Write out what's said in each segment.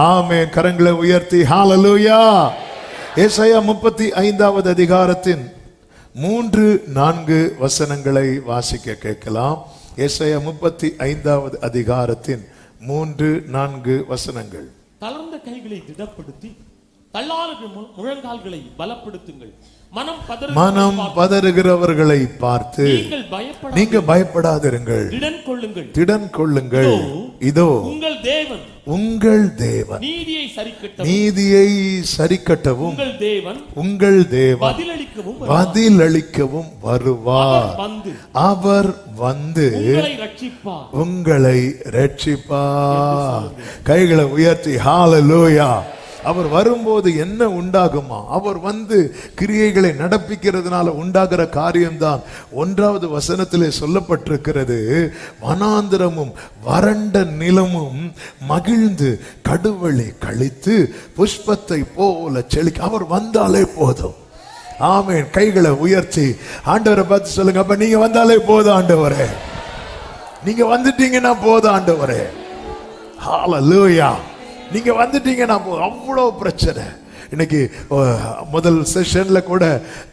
ஆமென். கரங்களை உயர்த்தி ஹalleluya. ஏசாயா 35வது அதிகாரத்தின் 3-4 வசனங்களை வாசிக்க கேட்கலாம். ஏசாயா 35வது அதிகாரத்தின் 3-4 வசனங்கள். தளர்ந்த கைகளை திடப்படுத்தி தள்ளாத முழங்கால்களை பலப்படுத்துங்கள். மனம் பதறுகிறவர்களை பார்த்து நீங்க பயப்படாதிருங்கள், திடன் கொள்ளுங்கள். இதோ உங்கள் தேவன் நீதியை சரிக்கட்டவும் உங்கள் தேவன் பதிலளிக்கவும் வருவார். அவர் வந்து உங்களை ரட்சிப்பார். கைகளை உயர்த்தி ஹalleluya. அவர் வரும்போது என்ன உண்டாகுமா? அவர் வந்து கிரியைகளை நடப்பிக்கிறதுனால உண்டாகிற காரியம்தான் 1வது வசனத்திலே சொல்லப்பட்டிருக்கிறது. வனாந்திரமும் வறண்ட நிலமும் மகிழ்ந்து கடுவழி கழித்து புஷ்பத்தை போல செழிக்க அவர் வந்தாலே போதும். ஆமென். கைகளை உயர்த்தி ஆண்டவரை பார்த்து சொல்லுங்க, அப்ப நீங்க வந்தாலே போதும் ஆண்டவரே, நீங்க வந்துட்டீங்கன்னா போதும் ஆண்டவரே. ஹalleluya. நீங்க வந்துட்டீங்கன்னா அவ்வளவு பிரச்சனை. இன்னைக்கு முதல் செஷன்ல கூட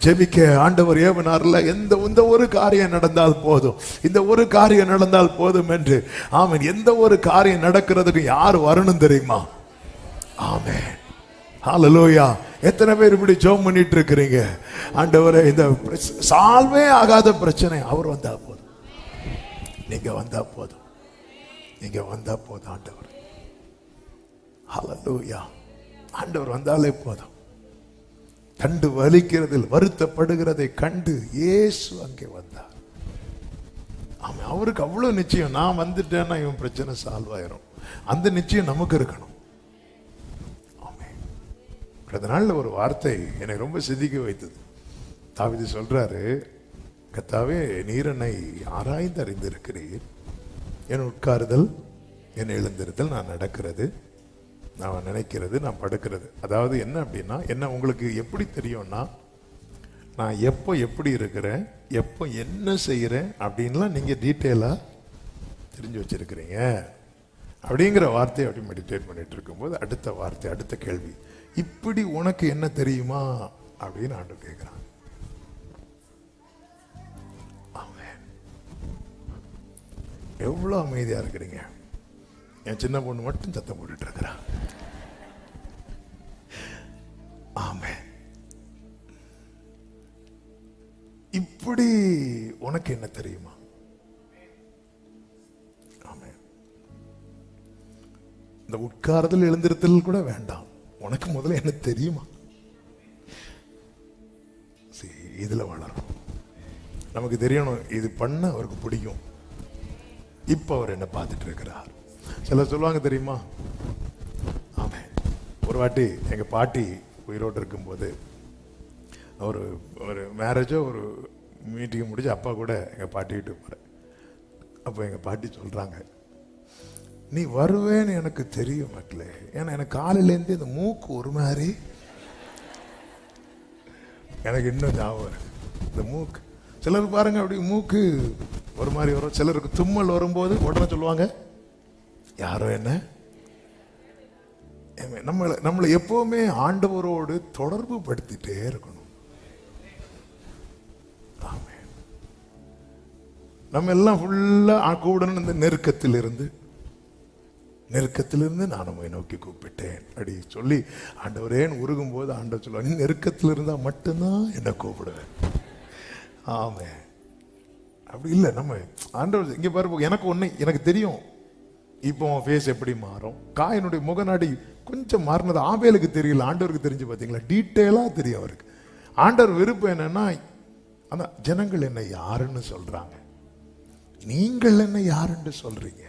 ஜெபிக்க ஆண்டவர் ஏவனார்ல இந்த ஒரு காரியம் நடந்தால் போதும், இந்த ஒரு காரியம் நடந்தால் போதும் என்று. ஆமென். எந்த ஒரு காரியம் நடக்கிறதுக்கு யார் வரணும் தெரியுமா? ஆமென். ஹalleluya. எத்தனை பேர் இப்படி ஜெபம் பண்ணிட்டு இருக்கிறீங்க? ஆண்டவரே, இந்த சால்வே ஆகாத பிரச்சனை அவர் வந்தா போதும், நீங்க வந்தா போதும், நீங்க வந்தா போதும் ஆண்டவர். ஹalleluya. ஆண்டவர் வந்தாலே போதும். கண்டு வலிக்கிறதில் வருத்தப்படுகிறதை கண்டு இயேசு அங்கே வந்தார். ஆமா, அவருக்கு அவ்வளவு நிச்சயம், நான் வந்துட்டேன்னா இவன் பிரச்சனை சால்வ் ஆயிரும். அந்த நிச்சயம் நமக்கு இருக்கணும். ஆமென். அதனால ஒரு வார்த்தை என்னை ரொம்ப சிந்திக்க வைத்தது. தாவீது சொல்றாரு, கர்த்தாவே நீர் என்னை ஆராய்ந்து அறிந்திருக்கிறீர், என் உட்காருதல் என் எழுந்திருத்தல், நான் நடக்கிறது, நான் நினைக்கிறது, நான் படுக்கிறது. அதாவது என்ன அப்படின்னா, என்ன உங்களுக்கு எப்படி தெரியும்னா, நான் எப்போ எப்படி இருக்கிறேன், எப்போ என்ன செய்கிறேன் அப்படின்லாம் நீங்கள் டீட்டெயிலாக தெரிஞ்சு வச்சிருக்கிறீங்க அப்படிங்கிற வார்த்தையை அப்படி மெடிடேட் பண்ணிட்டு இருக்கும்போது அடுத்த வார்த்தை, அடுத்த கேள்வி, இப்படி உனக்கு என்ன தெரியுமா அப்படின்னு ஆண்டவர் கேட்குறான். ஆமென். எவ்வளோ அமைதியாக இருக்கிறீங்க. என் சின்ன பொண்ணு மட்டும் சத்தம் போட்டுட்டு இருக்கிறான். ஆமென். இப்படி உனக்கு என்ன தெரியுமா? ஆமென். இந்த உட்கார்தல் எழுந்திருத்தல் கூட வேண்டாம், உனக்கு முதல்ல என்ன தெரியுமா? இதுல வளரும். நமக்கு தெரியணும், இது பண்ண அவருக்கு பிடிக்கும். இப்ப அவர் என்ன பார்த்துட்டு இருக்கிறார். சிலர் சொல்லுவாங்க தெரியுமா? ஆமாம். ஒரு வாட்டி எங்கள் பாட்டி உயிரோடு இருக்கும்போது ஒரு மேரேஜோ ஒரு மீட்டிங் முடிஞ்சு அப்பா கூட எங்கள் பாட்டி வீட்டுக்கு போகிறேன். அப்போ எங்கள் பாட்டி சொல்கிறாங்க, நீ வருவேன்னு எனக்கு தெரியும் மக்களே, ஏன்னா எனக்கு காலையிலேருந்து இந்த மூக்கு ஒரு மாதிரி எனக்கு இன்னும் ஞாபகம் இருக்கு. இந்த மூக்கு சிலருக்கு பாருங்க அப்படி மூக்கு ஒரு மாதிரி வரும், சிலருக்கு தும்மல் வரும்போது உடனே சொல்லுவாங்க, யாரோ என்ன. நம்மளை எப்பவுமே ஆண்டவரோடு தொடர்பு படுத்திட்டே இருக்கணும். நம்ம எல்லாம் ஃபுல்லா கூடணும். இந்த நெருக்கத்திலிருந்து நான் உம்மை நோக்கி கூப்பிட்டேன் அப்படி சொல்லி ஆண்டவரேன்னு உருகும் போது ஆண்டவர் சொல்லுவார், நீ நெருக்கத்தில் இருந்தா மட்டும்தான் என்னை கூப்பிடுவேன். ஆமே. அப்படி இல்லை. நம்ம ஆண்டவர் இங்க பாரு, எனக்கு தெரியும் இப்போ ஃபேஸ் எப்படி மாறும், காயினுடைய முகநாடி கொஞ்சம் மாறினது ஆபேலுக்கு தெரியல, ஆண்டவருக்கு தெரிஞ்சு. பார்த்தீங்களா? டீட்டெயிலாக தெரியும் அவருக்கு. ஆண்டவர் விருப்பம் என்னன்னா, அதான் ஜனங்கள் என்ன யாருன்னு சொல்றாங்க, நீங்கள் என்ன யாருன்னு சொல்றீங்க.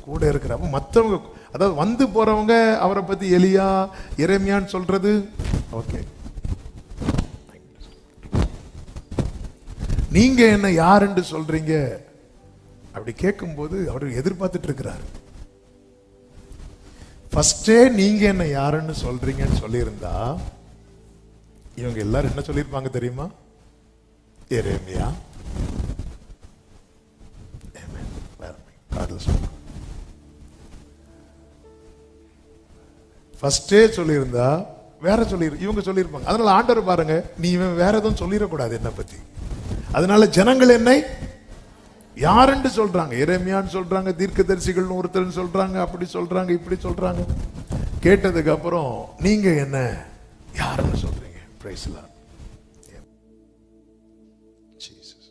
கூட இருக்கிறப்ப மற்றவங்க, அதாவது வந்து போறவங்க அவரை பத்தி எலியா எரேமியான்னு சொல்றது ஓகே, நீங்க என்ன யாருன்னு சொல்றீங்க அப்படி கேட்கும்போது அவர் எதிர்பார்த்துட்டு இருக்கிறார். ஃபர்ஸ்டே நீங்க என்ன யாருன்னு சொல்றீங்கன்னு சொல்லியிருந்தா இவங்க எல்லாரும் என்ன சொல்லியிருப்பாங்க தெரியுமா? எரேமியா. ஃபர்ஸ்டே சொல்லியிருந்தா வேற இவங்க சொல்லியிருப்பாங்க. அதனால ஆண்டவர் பாருங்க, நீ இவன் வேற எதுவும் சொல்லிடக்கூடாது என்னை பத்தி. அதனால ஜனங்கள் என்னை யாருன்னு சொல்றாங்க, எரேமியான்னு சொல்றாங்க, தீர்க்கதரிசிகள் ஒருத்தர் சொல்றாங்க, அப்படி சொல்றாங்க, இப்படி சொல்றாங்க. கேட்டதுக்கு அப்புறம் நீங்க என்ன யாருன்னு சொல்றீங்க? Praise the Lord. Jesus.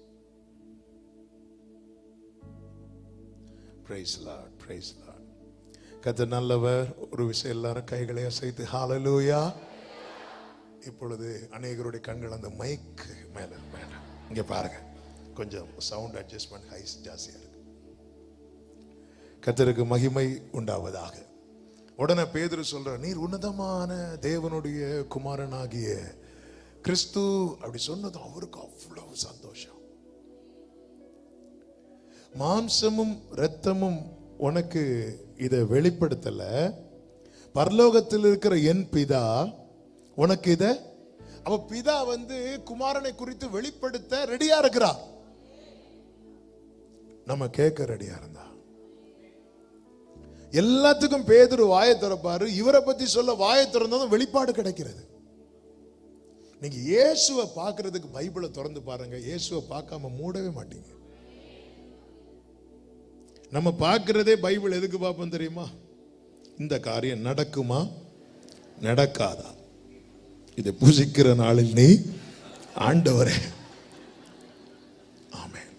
Praise the Lord, praise the Lord. கர்த்தர் நல்லவர். ஒரு விஷயம் எல்லாரும் கைகளை அசைத்து ஹalleluya. இப்பொழுது அநேகருடைய கண்கள் அந்த மைக் மேல இங்க பாருங்க, கொஞ்சம் சவுண்ட் அட்ஜஸ்ட்மெண்ட் ஹைஸ் ஜாஸ்தியா இருக்கு. கர்த்தருக்கு மகிமை உண்டாவதாக. உடனே பேதுரு சொல்ற, நீர் உன்னதமான தேவனுடைய குமாரனாகிய கிறிஸ்து அப்படி சொன்னது அவருக்கு அவ்வளவு சந்தோஷம். மாம்சமும் இரத்தமும் உனக்கு இதை வெளிப்படுத்தல, பரலோகத்தில் இருக்கிற என் பிதா உனக்கு இத. அப்ப பிதா குமாரனை குறித்து வெளிப்படுத்த ரெடியா இருக்கிறார். நம்ம கேட்க ரெடியா இருந்தா எல்லாத்துக்கும் பேதுரு வாயை திறப்பாரு. இவரை பத்தி சொல்ல வாயை திறந்ததும் வெளிப்பாடு கிடைக்கிறது. நீங்க இயேசுவை பார்க்கிறதுக்கு பைபிளை திறந்து பாருங்க, இயேசுவை பார்க்காம மூடவே மாட்டீங்க. நம்ம பார்க்கிறதே பைபிள் எதுக்கு பார்ப்போம் தெரியுமா? இந்த காரியம் நடக்குமா நடக்காதா, இதை பூசிக்கிற நாளில் நீ ஆண்டவரே. ஆமென்.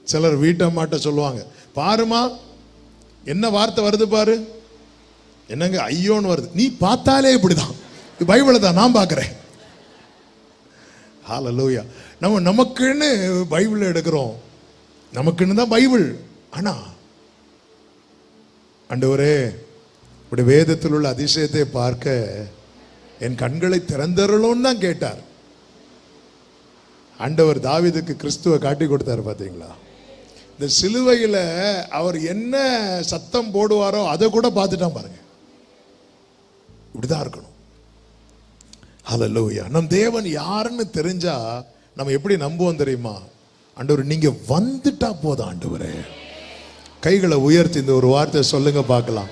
சிலர் வீட்டம்மாட்ட சொல்லுவாங்க, பாருமா என்ன வார்த்தை வருது பாரு, என்னங்க ஐயோன்னு வருது, நீ பார்த்தாலே இப்படிதான், பைபிளை தான் நான் பார்க்கிறேன். ஹalleluya. நமக்குன்னு பைபிள் எடுக்கிறோம், நமக்குன்னு தான் பைபிள். ஆனா ஆண்டவரே இப்படி வேதத்தில் உள்ள அதிசயத்தை பார்க்க என் கண்களை திறந்தருளும் தான் கேட்டார். ஆண்டவர் தாவீதுக்கு கிறிஸ்துவை காட்டி கொடுத்தாரு. பாத்தீங்களா? இந்த சிலுவையில அவர் என்ன சத்தம் போடுவாரோ அதை கூட பார்த்துட்டான் பாருங்க. இப்படிதான் இருக்கணும். ஹல்லேலூயா. நம் தேவன் யாருன்னு தெரிஞ்சா நம்ம எப்படி நம்புவோம் தெரியுமா? ஆண்டவர் நீங்க வந்துட்டா போதும். ஆண்டவரே கைகளை உயர்த்தி இந்த ஒரு வார்த்தை சொல்லுங்க பார்க்கலாம்.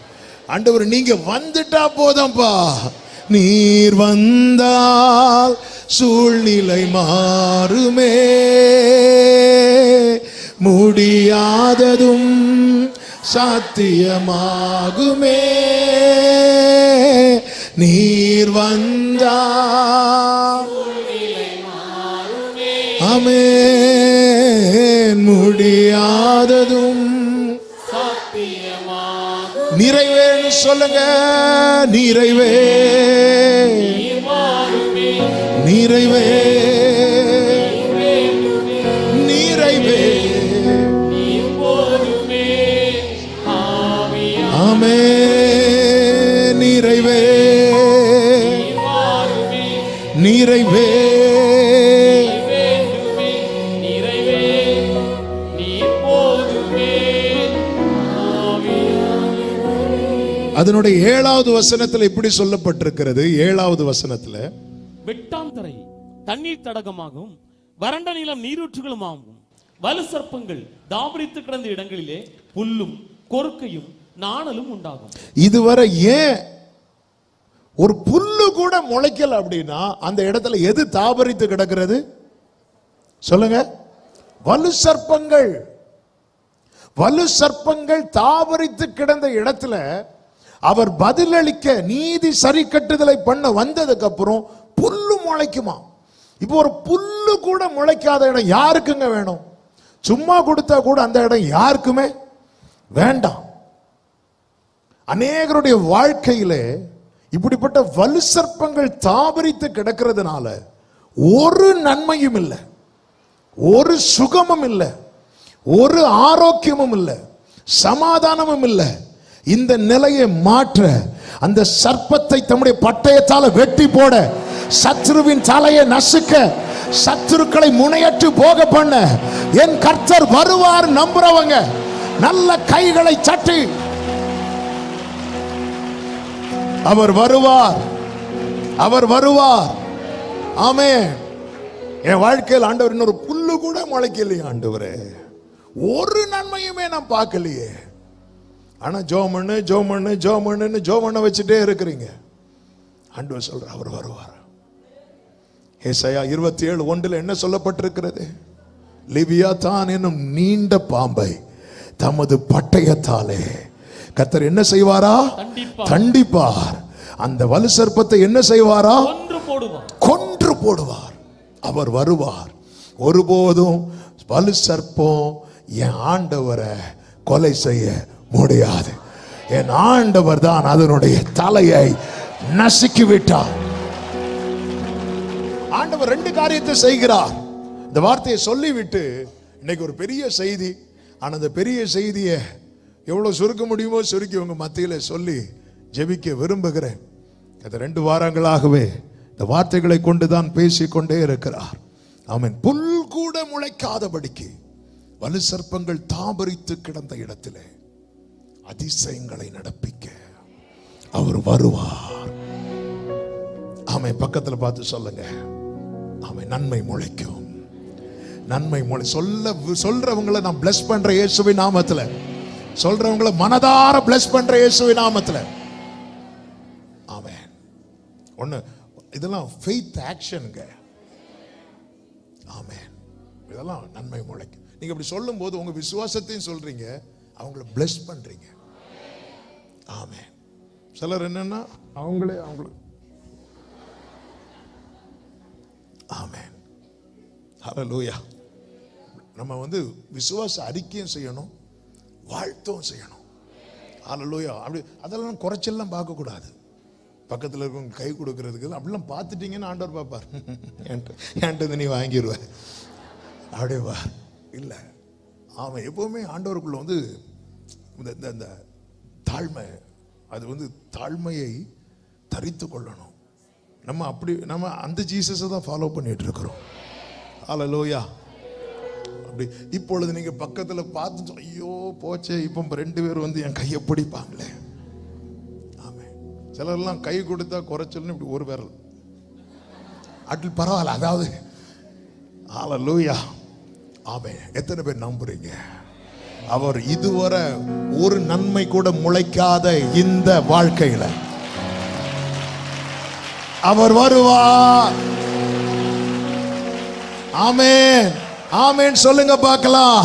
ஆண்டவர் நீங்க வந்துட்டா போதும்பா. நீர் வந்தால் சூழ்நிலை மாறுமே, முடியாததும் சாத்தியமாகுமே. நீர் வந்தால் ஆமென், முடியாததும் நிறைவேன்னு சொல்லுங்க. நிறைவே நிறைவே நிறைவே ஆமென், நிறைவே நிறைவே அதனுடைய 7வது வசனத்தில் இப்படி சொல்லப்பட்டிருக்கிறது. 7வது வசனத்துல, வெட்டாந்தரை தண்ணீர் தடகமாகவும் வறண்ட நிலம் நீரூற்றுகளுமாகவும் வலு சர்ப்பங்கள் தாபரித்து கிடந்த இடங்களிலே புல்லும் கொறுக்கையும் நாணலும் உண்டாகும். இதுவரை ஏன் ஒரு புல்லு கூட முளைக்கல அப்படின்னா அந்த இடத்துல எது தாபரித்து கிடக்கிறது சொல்லுங்க? வலு சர்ப்பங்கள். வலு சர்ப்பங்கள் தாபரித்து கிடந்த இடத்துல அவர் பதிலளிக்க நீதி சரி கட்டுதலை பண்ண வந்ததுக்கு அப்புறம் புல்லு முளைக்குமா? இப்போ ஒரு புல்லு கூட முளைக்காத இடம் யாருக்குங்க வேணும்? சும்மா கொடுத்தா கூட அந்த இடம் யாருக்குமே வேண்டாம். அநேகருடைய வாழ்க்கையிலே இப்படிப்பட்ட வலு சர்ப்பங்கள் தாபரித்து கிடக்கிறதுனால ஒரு நன்மையும் இல்லை, ஒரு சுகமும் இல்லை, ஒரு ஆரோக்கியமும் இல்லை, சமாதானமும் இல்லை. இந்த நிலையை மாற்ற அந்த சர்ப்பத்தை தம்முடைய பட்டயத்தால வெட்டி போட, சத்ருவின் தலையை நசுக்க, சத்துருக்களை முனையற்று போக பண்ண என் கர்த்தர் வருவார் நம்புறவங்க நல்ல கைகளை தட்டி அவர் வருவார், அவர் வருவார். ஆமென். என் வாழ்க்கையில் ஆண்டவர் இன்னொரு புல்லு கூட முளைக்கலையே ஆண்டவரே, ஒரு நன்மையுமே நான் பார்க்கலையே. ஆனா ஜோம் பண்ணு வச்சுட்டே இருக்கிறீங்க. ஆண்டவர் சொல்ற அவர் வருவார். ஏசாயா 27:1 என்ன சொல்லப்பட்டிருக்கிறது? லிவியாதான் என்னும் நீண்ட பாம்பை தமது பட்டயத்தாலே கர்த்தர் என்ன செய்வாரா? தண்டிப்பார். அந்த வலு சர்ப்பத்தை என்ன செய்வாரா? கொன்று போடுவார். அவர் வருவார். ஒருபோதும் வலு சர்ப்பம் என் ஆண்டவரை கொலை செய்ய முடியாது. என் ஆண்டவர் தான் அதனுடைய தலையை நசுக்கி விட்டார். ஆண்டவர் 2 காரியத்தை செய்கிறார். இந்த வார்த்தையை சொல்லிவிட்டு இன்னைக்கு ஒரு பெரிய செய்தி. ஆனா அந்த பெரிய செய்தியை எவ்வளவு சுருக்க முடியுமோ சுருக்கி உங்க மத்தியில சொல்லி ஜெபிக்க விரும்புகிறேன். அந்த 2 வாரங்களாகவே இந்த வார்த்தைகளை கொண்டுதான் பேசிக்கொண்டே இருக்கிறார். ஆமென். புல் கூட முளைக்காதபடிக்கு வலு சர்ப்பங்கள் தாபரித்து கிடந்த இடத்திலே அதிசயங்களை நடப்பிக்க அவர் வருவார். ஆமென். பக்கத்துல பார்த்து சொல்லுங்க. ஆமென். நன்மை முளைக்கும். நன்மை சொல்றவங்களை நான் பிளஸ் பண்ற இயேசுவின் நாமத்துல. சொல்றவங்களை மனதார பிளஸ் பண்ற இயேசுவின் நாமத்துல. ஆமென். ஒண்ணு இதெல்லாம் ஃபெய்த் ஆக்ஷன்ங்க. ஆமென். இதெல்லாம் நன்மை முளைக்கும். நீங்க அப்படி சொல்லும் போது உங்க விசுவாசத்தையும் சொல்றீங்க, அவங்கள பிளஸ் பண்றீங்க. ஆமென். சிலர் என்னன்னா அவங்களே ஆமென். ஹல்லேலூயா. நம்ம விசுவாச அறிக்கையும் செய்யணும், வாழ்த்தும் செய்யணும். ஹல்லேலூயா. அப்படி அதெல்லாம் குறைச்செல்லாம் பார்க்க கூடாது. பக்கத்தில் இருக்கவங்க கை கொடுக்கறதுக்கு அப்படிலாம் பார்த்துட்டீங்கன்னு ஆண்டவர் பார்ப்பார். என்கிட்ட நீ வாங்கிடுவ அப்படியே வா. இல்லை, அவன் எப்பவுமே ஆண்டவருக்குள்ள இந்த தாழ்மை, அது தாழ்மையை தரித்து கொள்ளணும். நம்ம அந்த ஜீசஸை தான் ஃபாலோ பண்ணிட்டு இருக்கிறோம். ஹல்லேலூயா. அப்படி இப்பொழுது நீங்க பக்கத்துல பார்த்து ஐயோ போச்சே, இப்போ 2 பேர் என் கையை பிடிப்பாங்களே. ஆமென். சிலர்லாம் கை கொடுத்தா குறைச்சல்னு இப்படி ஒரு விரல் அட்டில் பரவாயில்ல. அதாவது ஹல்லேலூயா. ஆமென். எத்தனை பேர் நம்புறீங்க? அவர் இதுவரை ஒரு நன்மை கூட முளைக்காத இந்த வாழ்க்கையில அவர் வருவார். ஆமென். ஆமென் சொல்லுங்க பார்க்கலாம்.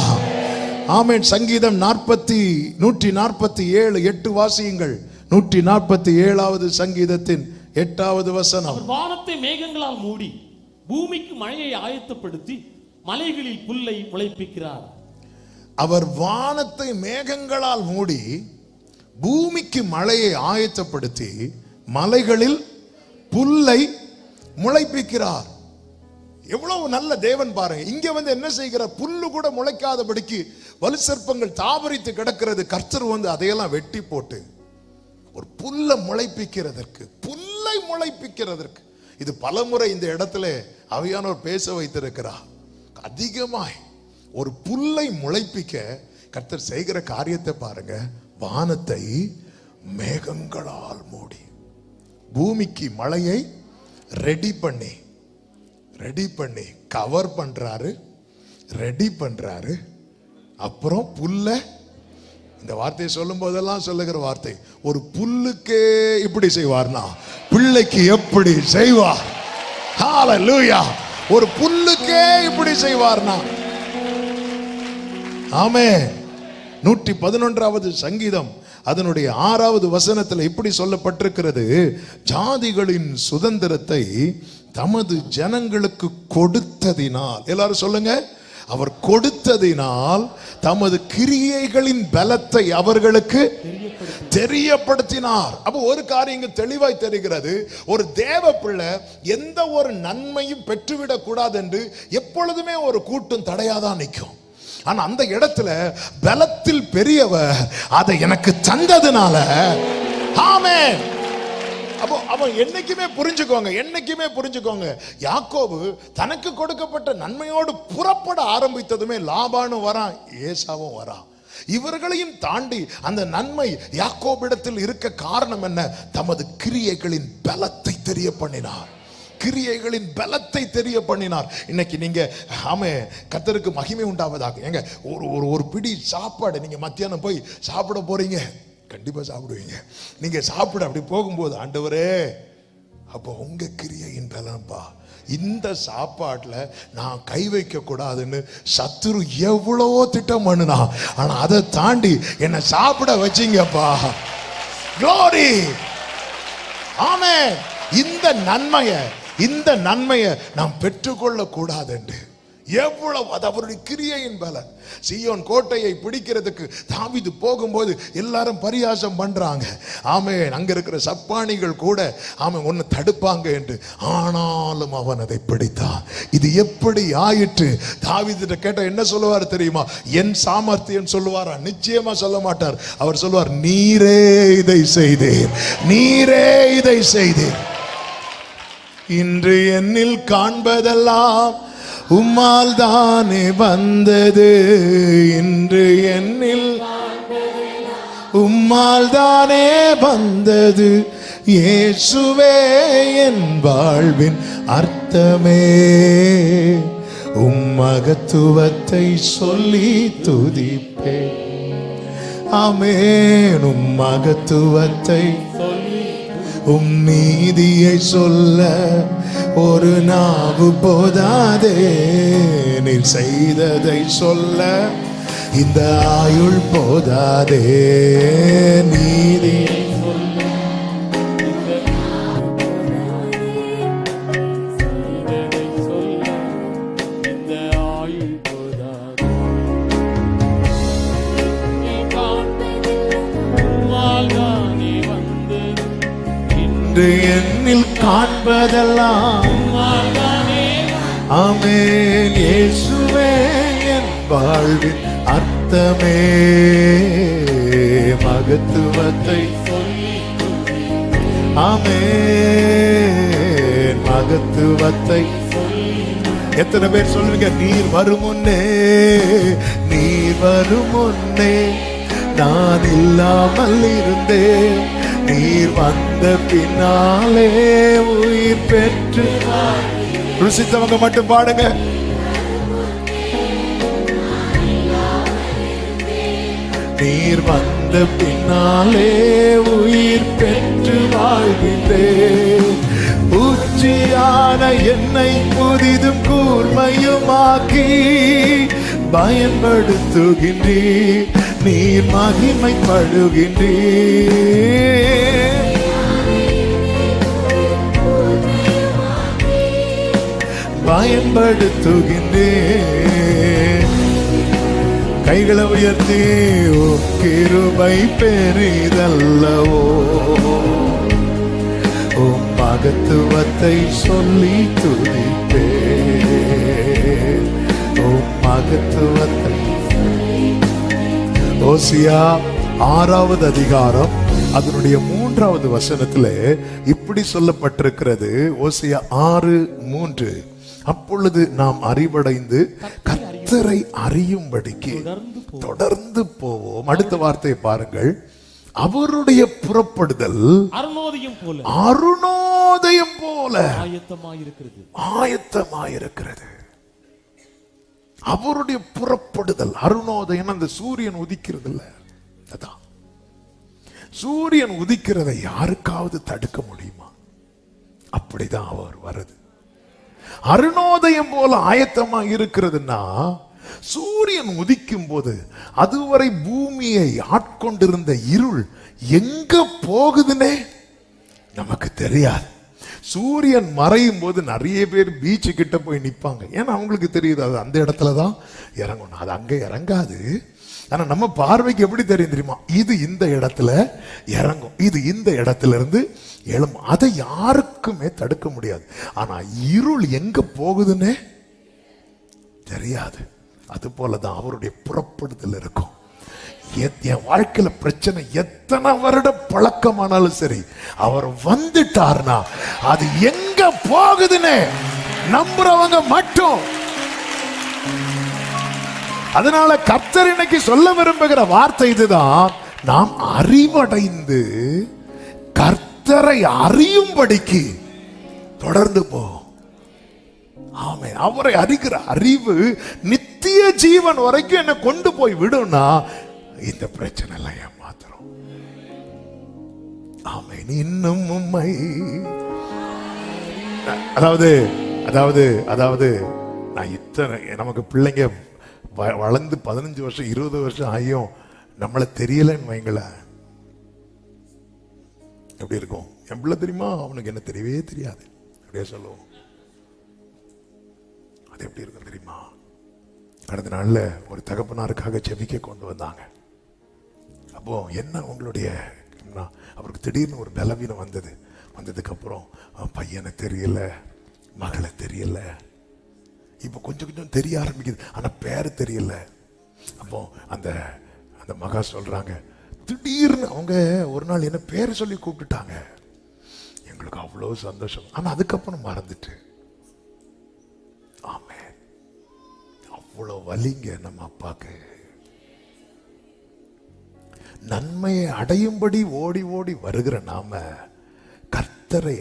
ஆமென். சங்கீதம் 147 8 வாசியுங்கள். 147வது சங்கீதத்தின் 8வது வசனம். அவர் வானத்தை மேகங்களால் மூடி பூமிக்கு மழையை ஆயத்தப்படுத்தி மலைகளில் புல்லை முளைப்பிக்கிறார். அவர் வானத்தை மேகங்களால் மூடி பூமிக்கு மழையை ஆயத்தப்படுத்தி மலைகளில் புல்லை முளைப்பிக்கிறார். எவ்வளவு நல்ல தேவன் பாருங்க. இங்க என்ன செய்கிறார்? புல்லு கூட முளைக்காதபடிக்கு வலு சர்ப்பங்கள் தாபரித்து கிடக்கிறது. கர்த்தர் அதையெல்லாம் வெட்டி போட்டு ஒரு புல்லை முளைப்பிக்கிறதற்கு இது பலமுறை இந்த இடத்துல ஆவியானவர் பேச வைத்திருக்கிறார். அதிகமாய் ஒரு புல்லை முளைப்பிக்க கர்த்தர் செய்கிற காரியத்தை பாருங்க. வானத்தை மேகங்களால் மூடி பூமிக்கு மழையை ரெடி பண்ணி கவர் பண்றாரு, ரெடி பண்றாரு. அப்புறம் புல்ல, இந்த வார்த்தையை சொல்லும் போதெல்லாம் சொல்லுகிற வார்த்தை, ஒரு புல்லுக்கே இப்படி செய்வார்னா பிள்ளைக்கு எப்படி செய்வார்? ஹல்லேலூயா. ஒரு புல்லுக்கே இப்படி செய்வார்னா. ஆமென். 111வது சங்கீதம் அதனுடைய 6வது வசனத்தில் இப்படி சொல்லப்பட்டிருக்கிறது. ஜாதிகளின் சுதந்திரத்தை தமது ஜனங்களுக்கு கொடுத்ததினால், எல்லாரும் சொல்லுங்க, அவர் கொடுத்ததினால் தமது கிரியைகளின் பலத்தை அவர்களுக்கு தெரியப்படுத்தினார். அப்போ ஒரு காரியம் தெளிவாய் தெரிகிறது. ஒரு தேவ பிள்ளை எந்த ஒரு நன்மையும் பெற்றுவிடக் கூடாது என்று எப்பொழுதுமே ஒரு கூட்டம் தடையாதான் நிற்கும். ஆனா அந்த இடத்துல பலத்தில் பெரியவர் அதை எனக்கு தந்ததுனால, ஆமென். அப்போ அவன் என்னைக்குமே புரிஞ்சுக்கோங்க, யாக்கோபு தனக்கு கொடுக்கப்பட்ட நன்மையோடு புறப்பட ஆரம்பித்ததுமே லாபானும் வரான், ஏசாவும் வரான். இவர்களையும் தாண்டி அந்த நன்மை யாக்கோபிடத்தில் இருக்க காரணம் என்ன? தமது கிரியைகளின் பலத்தை தெரிய பண்ணினார். கிரியைகளின் பலத்தை தெரிய பண்ணினார். இன்னைக்கு நீங்க கர்த்தருக்கு மகிமை உண்டாவதாக. ஏங்க ஒரு பிடி சாப்பாடு நீங்க மத்தியானம் போய் சாப்பிட போறீங்க, கண்டிப்பா சாப்பிடுவீங்க. நீங்க சாப்பிட அப்படி போகும்போது, ஆண்டவரே அப்போ உங்க கிரியையின் பலன்பா, இந்த சாப்பாட்டுல நான் கை வைக்க கூடாதுன்னு சத்துரு எவ்வளவோ திட்டம் பண்ணுனா, ஆனா அதை தாண்டி என்னை சாப்பிட வச்சீங்கப்பா. Glory. ஆமென். இந்த நன்மையை நாம் பெற்றுக்கொள்ள கூடாது என்று எவ்வளவு, அது அவருடைய கிரியையின் பலன். சீயோன் கோட்டையை பிடிக்கிறதுக்கு தாவீது போகும்போது எல்லாரும் பரியாசம் பண்றாங்க. ஆமென். அங்க இருக்கிற சப்பானிகள் கூட ஒன்னு தடுப்பாங்க என்று, ஆனாலும் அவன் அதை பிடித்தான். இது எப்படி ஆயிற்று? தாவீது கேட்ட என்ன சொல்லுவார் தெரியுமா? என் சாமர்த்தியம் சொல்லுவாரா? நிச்சயமா சொல்ல மாட்டார். அவர் சொல்லுவார், நீரே இதை செய்தீர், நீரே இதை செய்தீர். இன்று என்னில் காண்பதெல்லாம் உம்மால் தானே வந்தது, இன்று என்னில் உம்மால் தானே வந்தது. இயேசுவே என் வாழ்வின் அர்த்தமே, மகத்துவத்தை சொல்லி துதிப்பே. ஆமென். மகத்துவத்தை நீதியை சொல்ல ஒரு நாவு போதாதே, நீர் செய்ததை சொல்ல இந்த ஆயுள் போதாதே. நீதியை என்னில் காண்பதெல்லாம். ஆமென். இயேசுவே என் வாழ்வின் அர்த்தமே, மகத்துவத்தை. ஆமென். மகத்துவத்தை. எத்தனை பேர் சொல்லுவீங்க, நீர் வரும் முன்னே, நீர் வரும் முன்னே நான் இல்லாமல் இருந்தேன், நீர் வந்த பின்னாலே உயிர் பெற்று. ருசித்தவங்க மட்டும் பாடுங்க. நீர் வந்த பின்னாலே உயிர் பெற்று வாழ்கின்றேன். உச்சியான என்னை புதிதும் கூர்மையுமாக்கி பயன்படுத்துகின்றீர், நீர் மகிமைப்படுகின்றீர். பயன்படுத்துகின்றேன். கைகளை உயர்த்தி, கிருபை பெரிதல்லவோ, உம் மகத்துவத்தை சொல்லி துதிப்பே, உம் மகத்துவத்தை. ஓசியா 6வது அதிகாரம் அதனுடைய 3வது வசனத்திலே இப்படி சொல்லப்பட்டிருக்கிறது. ஓசியா 6:3, அப்பொழுது நாம் அறிவடைந்து கர்த்தரை அறியும்படிக்கு தொடர்ந்து போவோம். அடுத்த வார்த்தையை பாருங்கள். அவருடைய புறப்படுதல் அருணோதயம் போல ஆயத்தமாயிருக்கிறது. அவருடைய புறப்படுதல் அருணோதயம். அந்த சூரியன் உதிக்கிறது இல்ல, அதான் சூரியன் உதிக்கிறதை யாருக்காவது தடுக்க முடியுமா? அப்படிதான் அவர் வருது. அருணோதயம் போல ஆயத்தமா இருக்கிறதுன்னா, சூரியன் உதிக்கும் போது அதுவரை பூமியை ஆட்கொண்டிருந்த இருள் எங்க போகுதுன்னே நமக்கு தெரியாது. சூரியன் மறையும் போது நிறைய பேர் பீச்சு கிட்ட போய் நிற்பாங்க. ஏன்னா அவங்களுக்கு தெரியுது அது அந்த இடத்துலதான் இறங்கணும், அது அங்க இறங்காது. ஆனா நம்ம பார்வைக்கு எப்படி தெரியும் தெரியுமா? இது இந்த இடத்துல இறங்கும், இது இந்த இடத்துல இருந்து எழும். அதை யாருக்குமே தடுக்க முடியாது. ஆனா இருள் எங்க போகுதுன்னே தெரியாது. அது போலதான் அவருடைய புறப்படுதல் இருக்கும். என் வாழ்க்கையில பிரச்சனை எத்தனை வருட பழக்கமானாலும் சரி, அவர் வந்துட்டார்னா அது எங்க போகுதுன்னு நம்புறவங்க மட்டும். அதனால கர்த்தர் இன்னைக்கு சொல்ல விரும்புகிற வார்த்தை இதுதான். நாம் அறிவடைந்து கர்த்தரை அறியும்படிக்கு தொடர்ந்து போ. ஆமென். அவரை அறிகிற அறிவு நித்திய ஜீவன் வரைக்கும் என்ன கொண்டு போய் விடும்னா இந்த பிரச்சனை எல்லாம் ஏமாத்துறோம். ஆமென். இன்னும் உம்மை அதாவது அதாவது அதாவது நான் இத்தனை நமக்கு பிள்ளைங்க வளர்ந்து 15 வருஷம் 20 வருஷம் ஆகியும் நம்மளை தெரியலன்னு வைங்களேன், எப்படி இருக்கும்? என் பிள்ளை தெரியுமா, அவனுக்கு என்ன தெரியவே தெரியாது அப்படியே சொல்லுவோம். அது எப்படி இருக்கும் தெரியுமா? கடந்த நாள்ல ஒரு தகப்பனாருக்காக ஜெபிக்க கொண்டு வந்தாங்க. அப்போ என்ன உங்களுடைய, அவருக்கு திடீர்னு ஒரு பலவீனம் வந்ததுக்கு அப்புறம் பையனை தெரியல, மகளை தெரியல, இப்ப கொஞ்சம் கொஞ்சம் தெரிய ஆரம்பிக்குது, ஆனா பேரு தெரியல. அப்போ அந்த அந்த மகா சொல்றாங்க, திடீர்னு அவங்க ஒரு நாள் என்ன பேரை சொல்லி கூப்பிட்டுட்டாங்க. எங்களுக்கு அவ்வளவு சந்தோஷம். ஆனா அதுக்கப்புறம் மறந்துட்டு. ஆமென். அவ்வளவு வலிங்க நம்ம அப்பாக்கு. நன்மையை அடையும்படி ஓடி ஓடி வருகிற நாம கர்த்தரை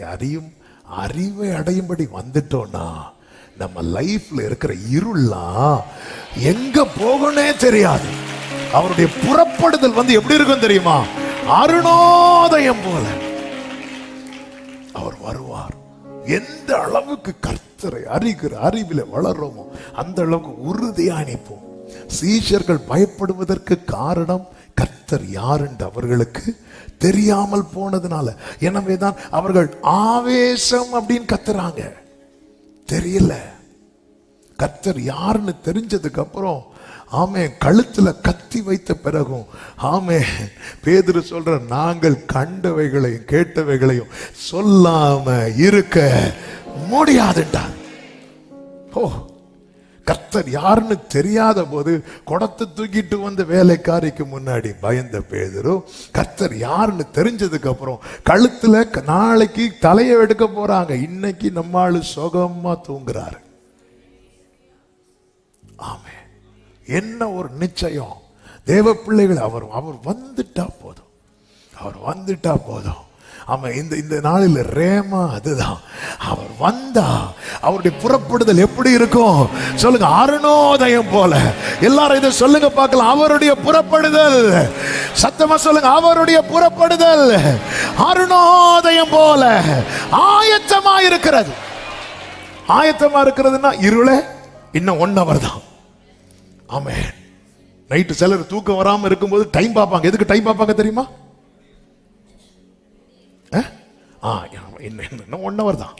அறிவை அடையும்படி வந்துட்டோம்னா நம்ம லைஃப்ல இருக்கிற இருள்லாம் எங்க போகணும்னே தெரியாது. அவருடைய புறப்படுதல் எப்படி இருக்கும் தெரியுமா? அருணோதயம் போல அவர் வருவார். எந்த அளவுக்கு கர்த்தரை அறிகிற அறிவில வளர்றோமோ அந்த அளவுக்கு உறுதியா நிற்போம். சீஷர்கள் பயப்படுவதற்கு காரணம் கர்த்தர் யார் என்று அவர்களுக்கு தெரியாமல் போனதுனால. எனவேதான் அவர்கள் ஆவேசம் அப்படின்னு கத்துறாங்க. தெரியல. கர்த்தர் யாருன்னு தெரிஞ்சதுக்கு அப்புறம் ஆமென், கழுத்துல கத்தி வைத்த பிறகும் ஆமென், பேதுரு சொல்ற, நாங்கள் கண்டவைகளையும் கேட்டவைகளையும் சொல்லாம இருக்க முடியாதுன்றார். ஓ, கர்த்தர் யாருன்னு தெரியாத போது குடத்தை தூக்கிட்டு வந்த வேலைக்காரிக்கு முன்னாடி பயந்த பேதுரு, கர்த்தர் யாருன்னு தெரிஞ்சதுக்கு அப்புறம் கழுத்துல நாளைக்கு தலையை எடுக்க போறாங்க, இன்னைக்கு நம்மாளு சுகமா தூங்குறாரு. ஆமென். என்ன ஒரு நிச்சயம்! தேவ பிள்ளைகள் அவர் வந்துட்டா போதும், அவர் வந்துட்டா போதும். ஆமாம், இந்த நாளில் ரேமா அதுதான். அவர் வந்தா அவருடைய புறப்படுதல் எப்படி இருக்கும் சொல்லுங்க? அருணோதயம் போல. எல்லாரும் இதை சொல்லுங்க பார்க்கலாம். அவருடைய புறப்படுதல், சத்தமா சொல்லுங்க, அவருடைய புறப்படுதல் அருணோதயம் போல ஆயத்தமா இருக்கிறது. ஆயத்தமா இருக்கிறதுனா இருளே இன்னும் 1 hour தான். ஆமென். நைட்டு சிலர் தூக்கம் வராம இருக்கும்போது டைம் பார்ப்பாங்க. எதுக்கு டைம் பார்ப்பாங்க தெரியுமா? இன்னும் 1 hour தான்,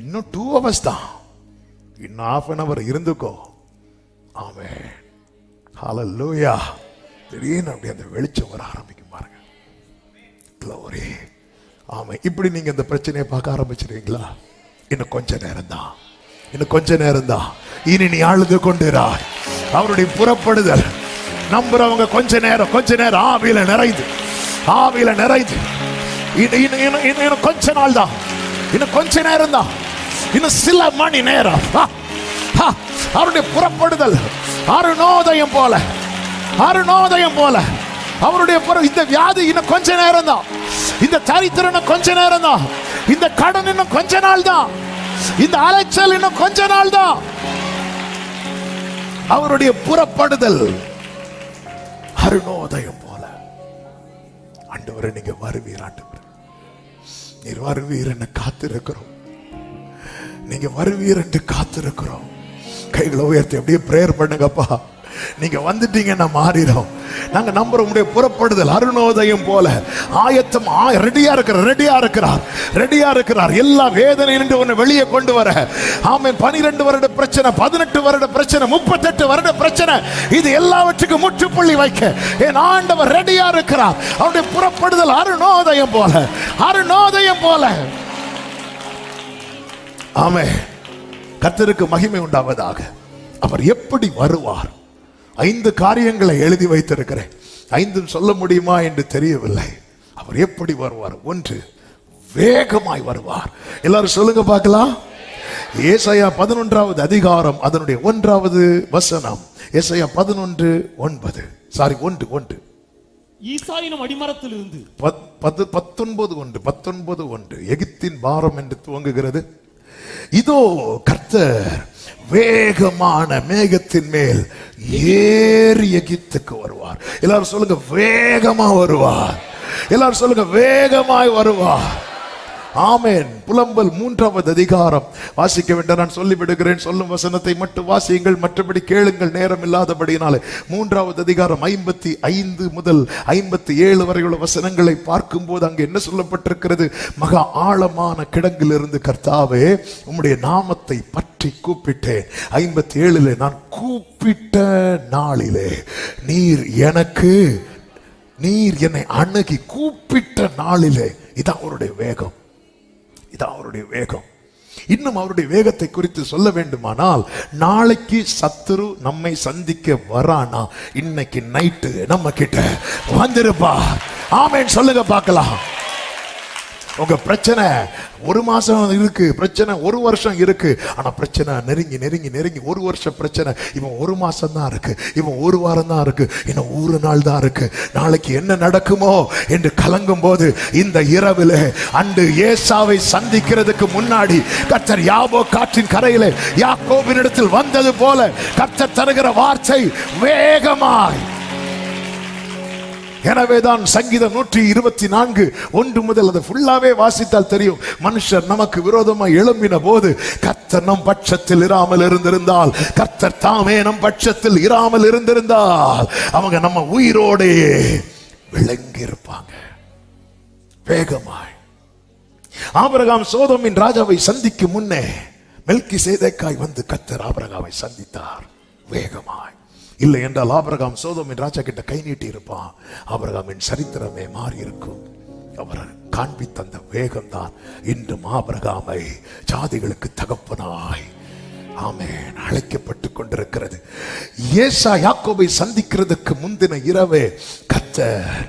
இன்னும் 2 hours தான், இன்னும் 1/2 hour இருந்துக்கோ. ஆமென். ஹல்லேலூயா. திடீர்னு அப்படி அந்த வெளிச்சம் வர ஆரம்பிக்கும் பாருங்க. க்ளோரி. ஆமென். இப்படி நீங்க இந்த பிரச்சனையை பார்க்க ஆரம்பிச்சிருவீங்களா? இன்னும் கொஞ்ச நேரம் தான், இன்னும் கொஞ்ச நேரம் தான். இனி நீ அழுது கொண்டிராய். அவருடைய புறப்படுதல் நம்புறவங்க கொஞ்ச நேரம் ஆவியில நிறைந்து இன்னும் கொஞ்ச நாள் தான், இன்னும் கொஞ்ச நேரம் தான், இன்னும் சில மணி நேரம். அவருடைய புறப்படுதல் அருணோதயம் போல அவருடைய இந்த வியாதி இன்னும் கொஞ்ச நேரம் தான், இந்த தரித்திரம் கொஞ்ச நேரம் தான், இந்த கடன் இன்னும் கொஞ்ச நாள் தான், இந்த அலைச்சல் இன்னும் கொஞ்ச நாள் தான். அவருடைய புறப்படுதல் அருணோதயம் போல. ஆண்டவரே, நீங்க வருவீர், ஆண்டவரே நீர் வருவீர் என்று காத்திருக்கிறோம், நீங்க வருவீர் என்று காத்திருக்கிறோம். கைகளை உயர்த்தி அப்படியே பிரேயர் பண்ணுங்கப்பா. நீங்க வந்துட்டீங்கன்னா மாறிடும். நாங்க நம்புற உடைய புறப்படுதல் அருணோதயம் போல ஆயத்தம், ரெடியா இருக்கிறார். எல்லா வேதனையிலிருந்து உன்னை வெளியே கொண்டு வர. ஆமென். 12 வருட பிரச்சனை, 18 வருட பிரச்சனை, 38 வருட பிரச்சனை, இது எல்லாவற்றுக்கும் முற்றுப்புள்ளி வைக்க என் ஆண்டவர் ரெடியா இருக்கிறார். அவருடைய புறப்படுதல் அருணோதயம் போல. ஆமென். கர்த்தருக்கு மகிமை உண்டாவதாக. அவர் எப்படி வருவார்? 5 காரியங்களை எழுதி வைத்திருக்கிறேன். 5 சொல்ல முடியுமா என்று தெரியவில்லை. அவர் எப்படி வருவார்? 1, வேகமாய் வருவார். எல்லாரும் சொல்லுங்க பார்க்கலாம். ஏசாயா 11வது அதிகாரம் அதனுடைய 1வது வசனம். ஏசாயா 11:9. சாரி 1. ஈசாயினும் அடிமரத்தில் இருந்து 19:1 எகிப்தின் பாரம் என்று துவங்குகிறது. இதோ கர்த்தர் வேகமான மேகத்தின் மேல் ஏறி எகிப்துக்கு வருவார். எல்லாரும் சொல்லுங்க, வேகமா வருவார். எல்லாரும் சொல்லுங்க, வேகமாய் வருவார். ஆமென். புலம்பல் 3வது அதிகாரம் வாசிக்க வேண்டும். நான் சொல்லிவிடுகிறேன், சொல்லும் வசனத்தை மட்டும் வாசியுங்கள், மற்றபடி கேளுங்கள், நேரம் இல்லாதபடியினாலே. 3வது அதிகாரம் 55 முதல் 57 வரையுள்ள வசனங்களை பார்க்கும்போது அங்கு என்ன சொல்லப்பட்டிருக்கிறது? மகா ஆழமான கிடங்கிலிருந்து கர்த்தாவே உம்முடைய நாமத்தை பற்றி கூப்பிட்டேன். 57 நான் கூப்பிட்ட நாளிலே நீர் என்னை அணுகி கூப்பிட்ட நாளிலே. இதான் அவருடைய வேகம், இதான் அவருடைய வேகம். இன்னும் அவருடைய வேகத்தை குறித்து சொல்ல வேண்டுமானால், நாளைக்கு சத்துரு நம்மை சந்திக்க வரானா, இன்னைக்கு நைட்டு நம்ம கிட்ட வந்திருப்பா. ஆமென் சொல்லுங்க பார்க்கலாம். உங்க பிரச்சனை 1 மாசம் இருக்கு, பிரச்சனை 1 வருஷம் இருக்கு. ஆனா பிரச்சனை நெருங்கி நெருங்கி நெருங்கி 1 வருஷம் பிரச்சனை இவன் 1 மாசம் தான் இருக்கு, இவன் 1 வாரம் தான் இருக்கு, இன்னும் 1 நாள் தான் இருக்கு. நாளைக்கு என்ன நடக்குமோ என்று கலங்கும் போது இந்த இரவில் அன்று ஏசாவை சந்திக்கிறதுக்கு முன்னாடி கர்த்தர் யாபோக் காற்றின் கரையிலே யாக்கோபினிடத்தில் வந்தது போல கர்த்தர் தருகிற வார்த்தை வேகமாய். எனவேதான் சங்கீதம் 124 1 முதல் அதை ஃபுல்லாவே வாசித்தால் தெரியும். மனுஷர் நமக்கு விரோதமாக எழும்பின போது கர்த்தர் நம் பட்சத்தில் இராமல் இருந்திருந்தால், கர்த்தர் தாமே நம் பட்சத்தில் இராமல் இருந்திருந்தால் அவங்க நம்ம உயிரோடே விளங்கி இருப்பாங்க. வேகமாய் ஆபிரகாம் சோதோமின் ராஜாவை சந்திக்கும் முன்னே மெல்கிசேதேக்காய் வந்து கர்த்தர் ஆபிரகாமை சந்தித்தார் வேகமாய். இல்லை என்றால் ஆபிரகாம் சோதோமின் ராஜா கிட்ட கை நீட்டி இருப்பான், ஆபிரகாமின் சரித்திரமே மாறி இருக்கும். அவர் காண்பித்த அந்த வேகம்தான் இன்றும் ஆபிரகாமை ஜாதிகளுக்கு தகப்பனாய் ஆமென் அழைக்கப்பட்டு கொண்டிருக்கிறது. ஏசா யாக்கோபை சந்திக்கிறதுக்கு முந்தின இரவே கர்த்தர்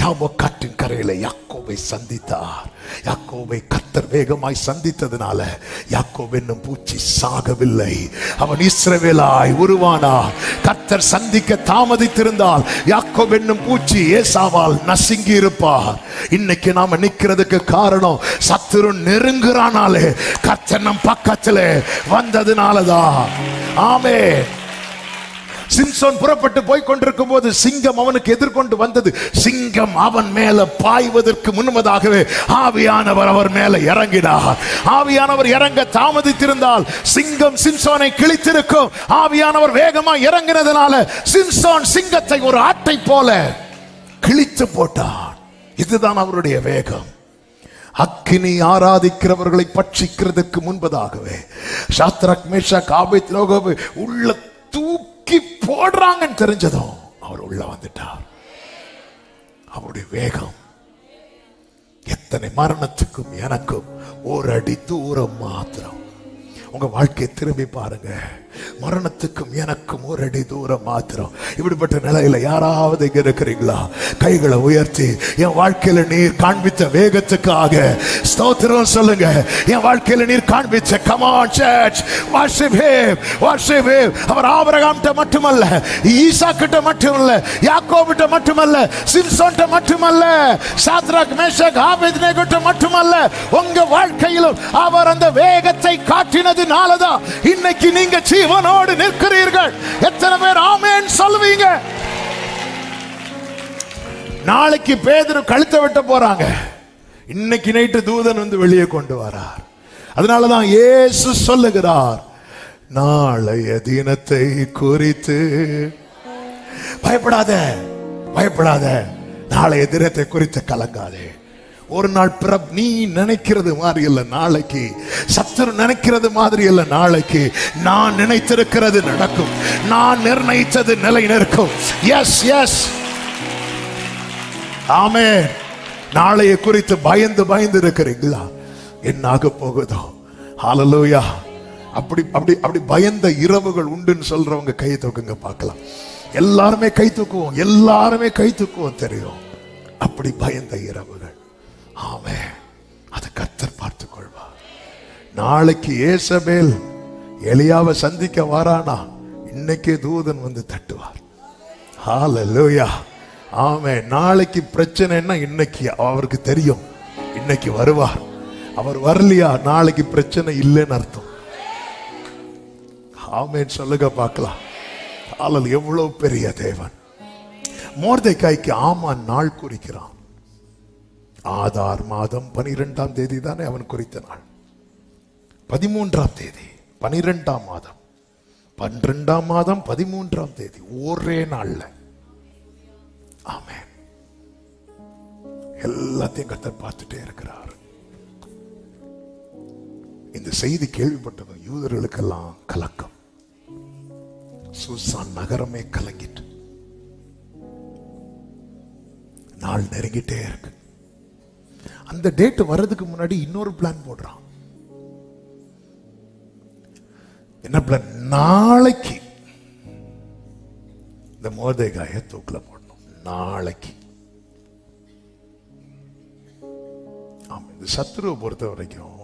யாபோக் காற்றின் கரையில யாக்கோபை சந்தித்தார். யாக்கோபை கர்த்தர் வேகமாய் சந்தித்ததுனால யாக்கோபு என்னும் பூச்சி சாகவில்லை, அவன் இஸ்ரவேலாய் உருவானார். கர்த்தர் சந்திக்க தாமதித்திருந்தால் யாக்கோபு என்னும் பூச்சி ஏசாவால் நசுங்கி இருப்பார். இன்னைக்கு நாம நிக்கிறதுக்கு காரணம் சத்துரு நெருங்குறானாலே கர்த்தர் நம் பக்கத்திலே வந்ததுனாலதான். ஆமென். சிம்சோன் புறப்பட்டு போய் கொண்டிருக்கும் போது சிங்கம் அவனுக்கு எதிர்கொண்டு வந்தது. சிங்கம் அவன் மேல பாய்வதற்கு முன்னதாகவே ஆவியானவர் அவர் மேல இறங்கினார். ஆவியானவர் இறங்க தாமதித்திருந்தால் சிங்கம் சிம்சோனை கிழித்திருக்கும். ஆவியானவர் வேகமா இறங்கினதுனால சிம்சோன் சிங்கத்தை ஒரு ஆட்டை போல கிழித்து போட்டான். இதுதான் அவருடைய வேகம். அக்கினி ஆராதிக்கிறவர்களை பட்சிக்கிறதுக்கு முன்பதாகவே சாத்ராக் மேஷாக் ஆபேத்நேகோவை உள்ள தூக்கி போடுறாங்கன்னு தெரிஞ்சதும் அவர் உள்ள வந்துட்டார். அவருடைய வேகம் எத்தனை மரணத்துக்கும் எனக்கும் 1 அடி தூரம் மாத்திரம். உங்க வாழ்க்கையை திரும்பி பாருங்க. மரணத்துக்கும் எனக்கும் 1 அடி தூரம் மாத்திரம். இப்படிப்பட்ட நிலையில யாராவது இங்க இருக்கிறீங்களா? கைகளை உயர்த்தி என் வாழ்க்கையில நீர் காண்பித்த வேகத்துக்காக ஸ்தோத்திரம் சொல்லுங்க. என் வாழ்க்கையில நீர் காண்பிச்ச come on church worship him worship him. அவர் ஆபிரகாம்கிட்ட மட்டுமல்ல, ஈசாக்கிட்ட மட்டுமல்ல, யாக்கோபிட்ட மட்டுமல்ல, சிம்சோன்கிட்ட மட்டுமல்ல, சாத்ராக் மேஷாக் ஆபேத்நேகோட்ட மட்டுமல்ல, உங்க வாழ்க்கையிலும் அவர் அந்த வேகத்தை காட்டினதுனாலதான் இன்னைக்கு நீங்க ஜீவனோடு நிற்கிறீர்கள். எத்தனை பேர் ஆமென் சொல்வீங்க? நாளைக்கு பேதுரு கழுத்தை வெட்ட போறாங்க. இன்னைக்கு நைட்டு தூதன் வந்து வெளியே கொண்டு வரார். அதனாலதான் இயேசு சொல்லுகிறார், நாளைய தினத்தை குறித்து பயப்படாத பயப்படாத, நாளைய தினத்தை குறித்து கலங்காதே. ஒரு நாள் நீ நினைக்கிறது மாதிரி இல்ல நாளைக்கு, சத்துரு நினைக்கிறது மாதிரி இல்ல நாளைக்கு. நான் நினைத்திருக்கிறது நடக்கும், நான் நிர்ணயித்தது நிலை நிற்கும். Yes yes amen. நாளைய குறித்து பயந்து பயந்து இருக்கிறீங்களா? என்ன ஆக போகுதோ? ஹல்லேலூயா. அப்படி அப்படி அப்படி பயந்த இரவுகள் உண்டுன்னு சொல்றவங்க கை தூக்குங்க பார்க்கலாம். எல்லாருமே கை தூக்குவோம், எல்லாருமே கை தூக்குவோம் தெரியும். அப்படி பயந்த இரவுகள். ஆமென். அதை கர்த்தர் பார்த்துக் கொள்வார். நாளைக்கு ஏசபேல் எலியாவை சந்திக்க வாரானா, இன்னைக்கே தூதன் வந்து தட்டுவார். ஹல்லேலூயா. ஆமென். நாளைக்கு பிரச்சனைன்னா இன்னைக்கு அவருக்கு தெரியும், இன்னைக்கு வருவார். அவர் வரலையா நாளைக்கு பிரச்சனை இல்லைன்னு அர்த்தம். ஆமென் சொல்லுங்க பார்க்கலாம். ஆளல் எவ்வளவு பெரிய தேவன். மோர்தெக்காய்க்கு ஆமான் நாள் குறிக்கிறான். ஆதார் மாதம் 12ஆம் தேதி தானே அவன் குறித்த நாள். 13ஆம் தேதி 12ஆம் மாதம், 12ஆம் மாதம் 13ஆம் தேதி, ஒரே நாள்ல. ஆமென். எல்லாத்தையும் கர்த்தர் பார்த்துட்டே இருக்கிறார். இந்த செய்தி கேள்விப்பட்டதும் யூதர்களுக்கெல்லாம் கலக்கம். சூசான் நகரமே கலங்கிட்டு. நாள் நெருங்கிட்டே இருக்கு. அந்த டேட் வர்றதுக்கு முன்னாடி இன்னொரு பிளான் போடுறான். என்ன பிளான்? நாளைக்கு இந்த மோர்தெக்காயை தூக்கில போடணும். நாளைக்கு. ஆமா, இந்த சத்துருவை பொறுத்த வரைக்கும்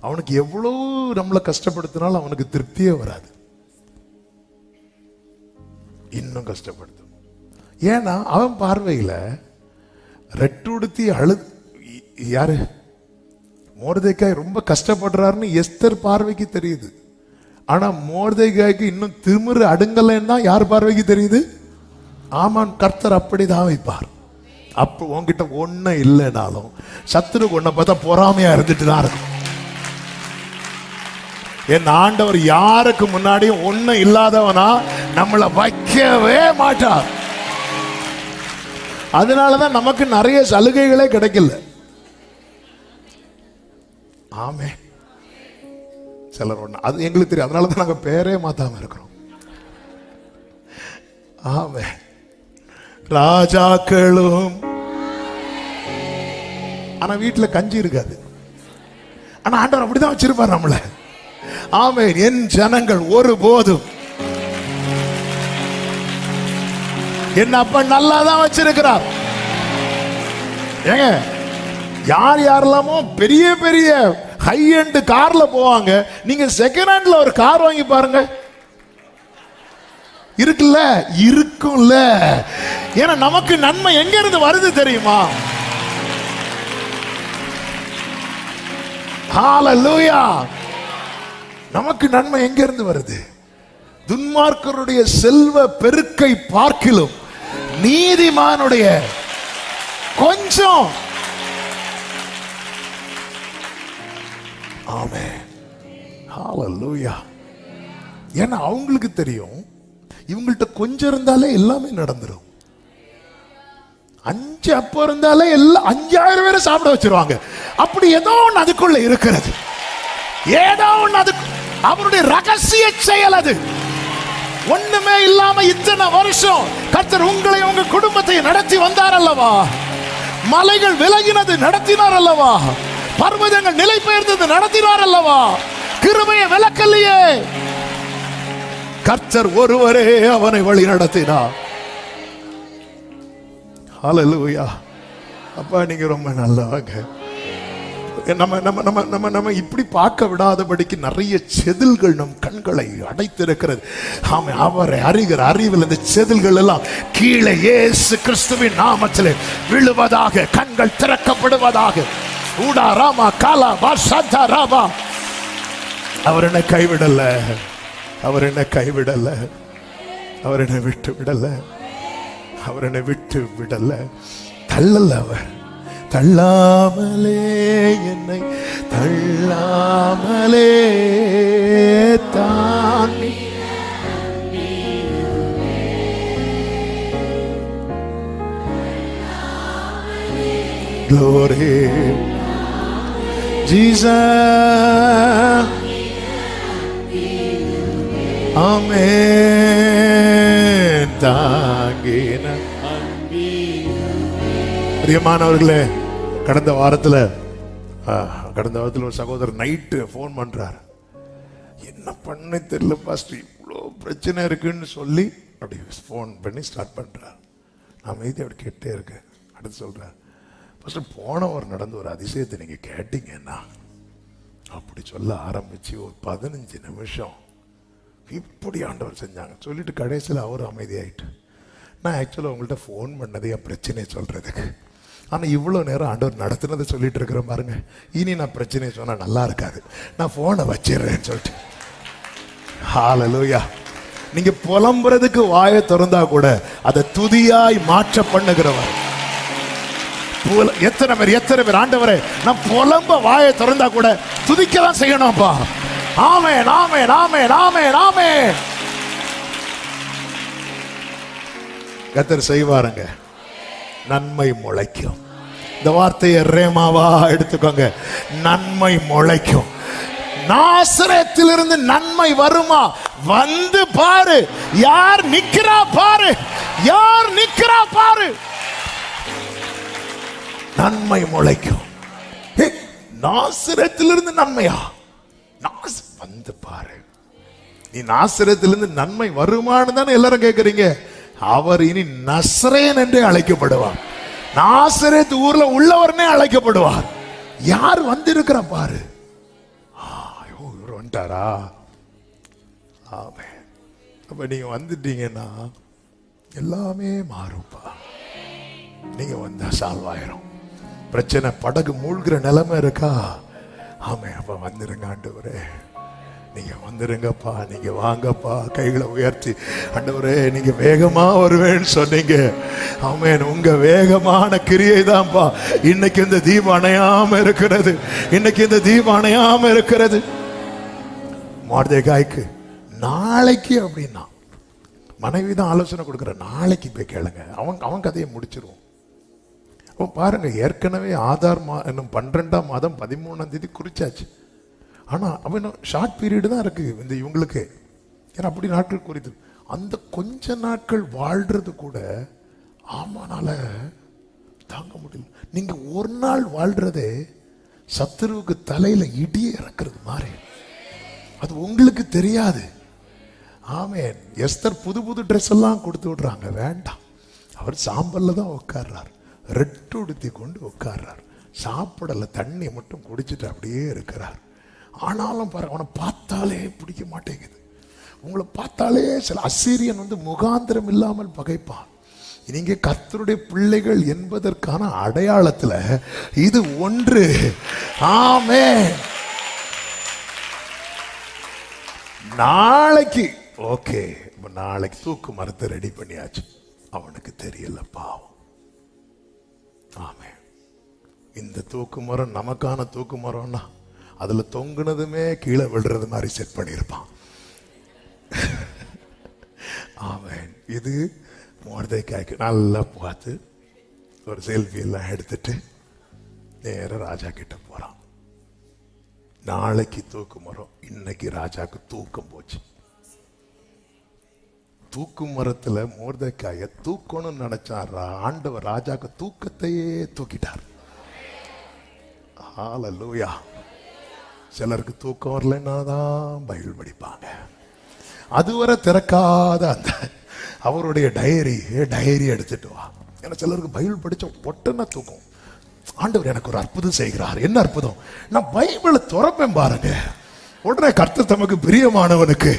அவனுக்கு எவ்வளவு நம்மளை கஷ்டப்படுத்தினாலும் அவனுக்கு திருப்தியே வராது. இன்னும் கஷ்டப்படுத்தும். ஏன்னா அவன் பார்வையில ரெட்டுடுத்தி யாரு மோர்தெக்காய் ரொம்ப கஷ்டப்படுறாருன்னு எஸ்தர் பார்வைக்கு தெரியுது. ஆனா மோர்தெக்காய்க்கு இன்னும் திமிரு அடுங்கலன்னு தான் யார் பார்வைக்கு தெரியுது? ஆமான். கர்த்தர் அப்படிதான் வைப்பார். அப்ப உன்கிட்ட ஒண்ணு இல்லைனாலும் சத்துருக்கு ஒன்ன பார்த்தா பொறாமையா இருந்துட்டு தான் இருக்கும். என் ஆண்டவர் யாருக்கு முன்னாடியும் ஒண்ணு இல்லாதவனா நம்மளை வைக்கவே மாட்டார். அதனாலதான் நமக்கு நிறைய சலுகைகளே கிடைக்கல. ஆமே. சிலர் ஒண்ணு அது எங்களுக்கு தெரியும். அதனாலதான் நாங்க பேரே மாத்தாம இருக்கிறோம். ஆமே. ராஜாக்களும் ஆனா வீட்டுல கஞ்சி இருக்காது. ஆனா ஆண்டவர் அப்படிதான் வச்சிருப்பார் நம்மள. ஆமென். என் ஜனங்கள் ஒருபோதும் என்ன அப்ப நல்லாதான் வச்சிருக்கிறார். ஏங்க, யார் யாரெல்லாமோ பெரிய பெரிய ஹை எண்ட் கார்ல போவாங்க. நீங்க செகண்ட் ஹேண்ட்ல ஒரு கார் வாங்கி பாருங்க. இருக்குல்ல, இருக்கும்ல. ஏன்னா நமக்கு நன்மை எங்க இருந்து வருது தெரியுமா? ஹalleluya. நமக்கு நன்மை எங்க இருந்து வருது? துன்மார்க்கருடைய செல்வ பெருக்கை பார்க்கிலும் நீதிமானுடைய கொஞ்சம். ஆமென். ஹalleluya. ஏன்னா அவங்களுக்கு தெரியும் இவங்கள்ட்ட கொஞ்சம் இருந்தாலே எல்லாமே நடந்துரும். 5 அப்போ இருந்தாலே எல்லாம் 5000 பேரை சாப்பிட வச்சிருவாங்க. அப்படி ஏதோ ஒன்று அதுக்குள்ள இருக்கிறது. ஏதோ ஒன்று அது அவருடைய ரகசிய செயல். அது ஒண்ணுமே இல்லாம இத்தனை வருஷம் கர்த்தர் உங்களை உங்க குடும்பத்தை நடத்தி வந்தார் அல்லவா? மலைகள் விலகினது நடத்தினார் அல்லவா? பர்வதங்கள் நிலை பெயர்ந்தது நடத்தினார் அல்லவா? கிருபையை விலக்கல்லையே. கர்த்தர் ஒருவரே அவனை வழி நடத்தினார். ஹalleluya. அப்பா நீங்க ரொம்ப நல்லவங்க. நம்ம நம்ம நம்ம நம்ம நம்ம இப்படி பார்க்க விடாதபடிக்கு நிறைய செதில்கள் நம் கண்களை அடைத்திருக்கிறது. ஆமென். அவரை அறிகிற அறிவில் இந்த செதில்கள் எல்லாம் கீழே இயேசு கிறிஸ்துவின் நாமத்திலே விழுவதாக, கண்கள் திறக்கப்படுவதாக. ஊடா ராமா காலா வாசா ராமா. அவர் என்னை கைவிடல, அவர் என்னை கைவிடல, அவர் என்னை விட்டு விடல, அவர் என்னை விட்டு விடல. தள்ளல, அவர் தள்ளாமலே என்னை தள்ளாமலே தாங்கி. Glory Jesus. Amen. தாங்கின பிரியமானவர்களே, கடந்த வாரத்தில் ஒரு சகோதரர் நைட்டு ஃபோன் பண்றாரு. என்ன பண்ண தெரியல பாஸ்டர், இவ்வளோ பிரச்சனை இருக்குன்னு சொல்லி அப்படி ஃபோன் பண்ணி ஸ்டார்ட் பண்றாரு. நான் மீதி அப்படி கேட்டே இருக்கேன். அடுத்து சொல்றேன், பாஸ்டர் போன வாரம் நடந்த ஒரு அதிசயத்தை நீங்க கேட்டீங்கன்னா அப்படி சொல்ல ஆரம்பிச்சு ஒரு 15 நிமிஷம் இப்படி ஆண்டவர் செஞ்சாங்க சொல்லிட்டு கடைசியில் அவர் அமைதியாயிட்டு, நான் ஆக்சுவலாக உங்கள்கிட்ட ஃபோன் பண்ணது என் பிரச்சனையை சொல்கிறதுக்கு. ஆனால் இவ்வளோ நேரம் ஆண்டவர் நடத்துனதை சொல்லிட்டு இருக்கிறேன் பாருங்க. இனி நான் பிரச்சனையை சொன்னால் நல்லா இருக்காது, நான் ஃபோனை வச்சிடுறேன்னு சொல்லிட்டு. ஹல்லேலூயா. நீங்க புலம்புறதுக்கு வாயை திறந்தா கூட அதை துதியாய் மாற்ற பண்ணுகிறவர். எத்தனை பேர் ஆண்டவரே நான் புலம்ப வாயை திறந்தா கூட துதிக்கதான் செய்யணும்ப்பா. ஆமென், ஆமென், ஆமென், ஆமென், ஆமென். கர்த்தர் செய்வாருங்க. நன்மை முளைக்கும். இந்த வார்த்தையை ரேமாவா எடுத்துக்கோங்க. நன்மை முளைக்கும். நாசரேத்திலிருந்து நன்மை வருமா? வந்து பாரு, யார் நிக்கிறா பாரு, யார் நிக்கிறா பாரு. நன்மை முளைக்கும். நாசரேத்திலிருந்து நன்மையா? வந்து பாரு. நீ நாசரேத்திலிருந்து நன்மை வருமானு தானே எல்லாரும் கேட்கறீங்க. அவர் இனி நசரேன் என்றே அழைக்கப்படுவார். நாசரேத் ஊர்ல உள்ளவர்னே அழைக்கப்படுவார். யார் வந்திருக்கிற பாரு. வந்துட்டாரா? ஆமென். அப்ப நீங்க வந்துட்டீங்கன்னா எல்லாமே மாறும்பா. நீங்க வந்தா சால்வ் ஆயிரும். பிரச்சனை படகு மூழ்கிற நிலைமை இருக்கா? ஆமென். அப்ப வந்துருங்க ஆண்டவரே, நீங்க வந்துருங்கப்பா, நீங்க வாங்கப்பா. கைகளை உயர்த்தி, ஆண்டவரே நீங்க வேகமா வருவேன்னு சொன்னீங்க. ஆமென். உங்க வேகமான கிரியை தான்ப்பா இன்னைக்கு இந்த தீபம் அணையாம இருக்கிறது. இன்னைக்கு இந்த தீபம் அணையாம இருக்கிறது. மொர்தெகாய்க்கு நாளைக்கு அப்படின்னா மனைவி தான் ஆலோசனை கொடுக்குற. நாளைக்கு போய் கேளுங்க, அவன் கதையை முடிச்சிருவோம். அப்போ பாருங்க, ஏற்கனவே ஆதார் என்னும் 12ஆம் மாதம் 13ஆம் தேதி குறிச்சாச்சு. ஆனால் அவன் ஷார்ட் பீரியடு தான் இருக்கு இந்த இவங்களுக்கு. ஏன்னா அப்படி நாட்கள் குறித்து அந்த கொஞ்ச நாட்கள் வாழ்றது கூட ஆமானால தாங்க முடியல. நீங்க ஒரு நாள் வாழ்றதே சத்துருவுக்கு தலையில இடியே இறக்குறது மாதிரி. அது உங்களுக்கு தெரியாது. ஆமென். எஸ்தர் புது புது ட்ரெஸ் எல்லாம் கொடுத்து விடுறாங்க. வேண்டாம், அவர் சாம்பல்ல தான் உட்கார்றார். ரெட்டு உடுத்தி கொண்டு உட்கார்றார். சாப்பிடல, தண்ணி மட்டும் குடிச்சிட்டு அப்படியே இருக்கிறார். ஆனாலும் பாரு, அவனை பார்த்தாலே பிடிக்க மாட்டேங்குது. உங்களை பார்த்தாலே சில அசீரியன் முகாந்திரம் இல்லாமல் பகைப்பான். நீங்க கர்த்தருடைய பிள்ளைகள் என்பதற்கான அடையாளத்துல இது ஒன்று. ஆமென். நாளைக்கு ஓகே, நாளைக்கு தூக்கு மரத்தை ரெடி பண்ணியாச்சு. அவனுக்கு தெரியல பாவம். ஆமென். இந்த தூக்கு மரம் நமக்கான தூக்கு மரம்னா அதுல தொங்குனதுமே கீழே விழுறது மாதிரி செட் பண்ணியிருப்பான். ஆமென். இது மொர்தெகாய்க்கு நல்லா பார்த்து ஒரு செல்ஃபி எல்லாம் எடுத்துட்டு நேர ராஜா கிட்ட போறான். நாளைக்கு தூக்கு மரம், இன்னைக்கு ராஜாக்கு தூக்கம் போச்சு. தூக்கு மரத்துல மொர்தெகாயை தூக்கணும்னு நினைச்சார் ஆண்டவர். ராஜாக்கு தூக்கத்தையே தூக்கிட்டார். ஹல்லேலூயா. சிலருக்கு தூக்கம் வரலன்னா தான் பைபிள் படிப்பாங்க. அதுவரை திறக்காத அந்த அவருடைய டைரி எடுத்துட்டு வா. ஏன்னா சிலருக்கு பைபிள் படிச்ச ஒட்டனா தூக்கம். ஆண்டவர் எனக்கு ஒரு அற்புதம் செய்கிறார். என்ன அற்புதம்? நான் பைபிளை திறப்பேன் பாருங்க, உடனே கர்த்தர் தமக்கு பிரியமானவனுக்கு.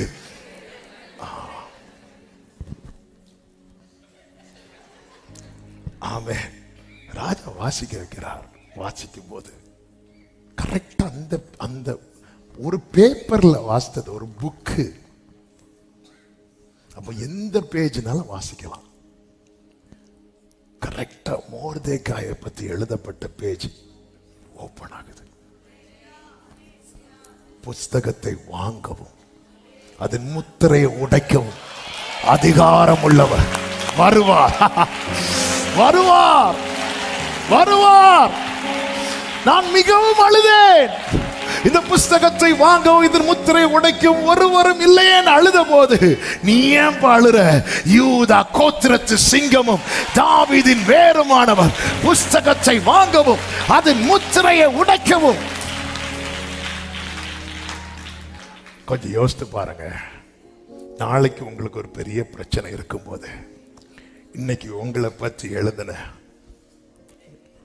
ஆமென். ராஜா வாசிக்க வைக்கிறார். வாசிக்கும் போது கரெக்டா அந்த ஒரு பேப்பர்ல வாசித்தது ஒரு புக்கு. அப்ப எந்த பேஜ்னாலும் வாசிக்கலாம். கரெக்டா மொர்தெகாயை பத்தி எழுதப்பட்ட பேஜ் ஓபன் ஆகுது. புஸ்தகத்தை வாங்கவும் அதன் முத்திரையை உடைக்கவும் அதிகாரம் உள்ளவர் வருவார். வருவார், வருவார். நான் மிகவும் அழுதேன். இந்த புஸ்தகத்தை வாங்கவும் இதன் முத்திரை உடைக்கும் ஒருவரும் இல்லையேன்னு அழுத போது, நீ ஏன் அழுற? யூதா கோத்திரத்து சிங்கமும் தாவீதின் வேருமானவர் புஸ்தகத்தை வாங்கவும் அதன் முத்திரையை உடைக்கவும். கொஞ்சம் யோசித்து பாருங்க. நாளைக்கு உங்களுக்கு ஒரு பெரிய பிரச்சனை இருக்கும் போது, இன்னைக்கு உங்களை பற்றி எழுதின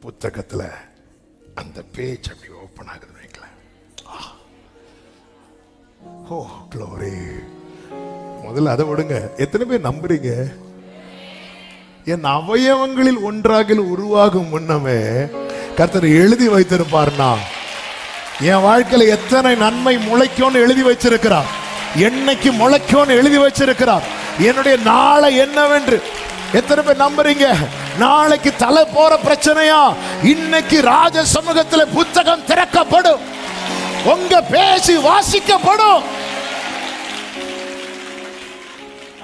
புத்தகத்துல அந்த பேஜ் அப்படி ஓபன் ஆகுது. ஓ க்ளோரி. முதல்ல அதை விடுங்க. எத்தனை பேர் நம்புறீங்க? என் அவயவங்களில் ஒன்றாக உருவாகும் முன்னமே கர்த்தர் எழுதி வைத்திருப்பார்னா என் வாழ்க்கையில எத்தனை நன்மை முளைக்கும்னு எழுதி வச்சிருக்கிறார், என்னைக்கு முளைக்கும்னு எழுதி வச்சிருக்கிறார், என்னுடைய நாளை என்னவென்று. எத்தனை பேர் நம்புறீங்க? நாளைக்கு தலை போற பிரச்சனையா? இன்னைக்கு ராஜ சமூகத்தில் புத்தகம் திறக்கப்படும், உங்க பேசி வாசிக்கப்படும்.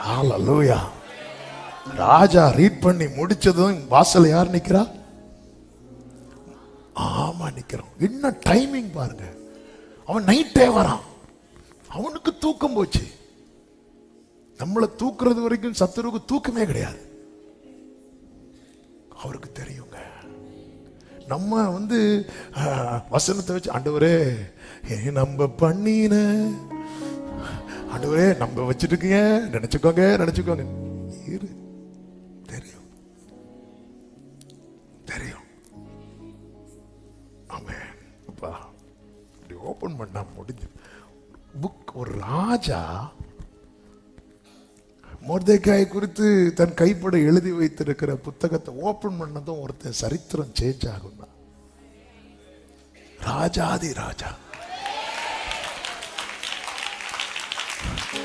ஹalleluya. ராஜா ரீட் பண்ணி முடிச்சதும் வாசல்ல யார் நிக்கிறா? ஆமா நிக்கிறோம். என்ன டைமிங் பாருங்க. அவன் நைட்டே வரான், அவனுக்கு தூக்கம் போச்சு. நம்மளை தூக்குறது வரைக்கும் சத்துருக்கு தூக்கமே கிடையாது. அவருக்கு தெரியுங்க. நம்ம வசனத்தை வச்சு ஆண்டவரே நம்ம பண்ணின ஆண்டவரே நம்ம வச்சிட்டு இருக்கீங்க நினைச்சுக்கோங்க நினைச்சுக்கோங்க. தெரியும் தெரியும். ஆமென். அப்பா இப்படி ஓபன் பண்ணா முடிஞ்சு புக். ஒரு ராஜா மொர்தெக்காய் குறித்து தன் கைப்பட எழுதி வைத்திருக்கிற புத்தகத்தை ஓபன் பண்ணதும் ஒருத்தன் சரித்திரம் சேஞ்ச் ஆகும். ராஜாதி ராஜா.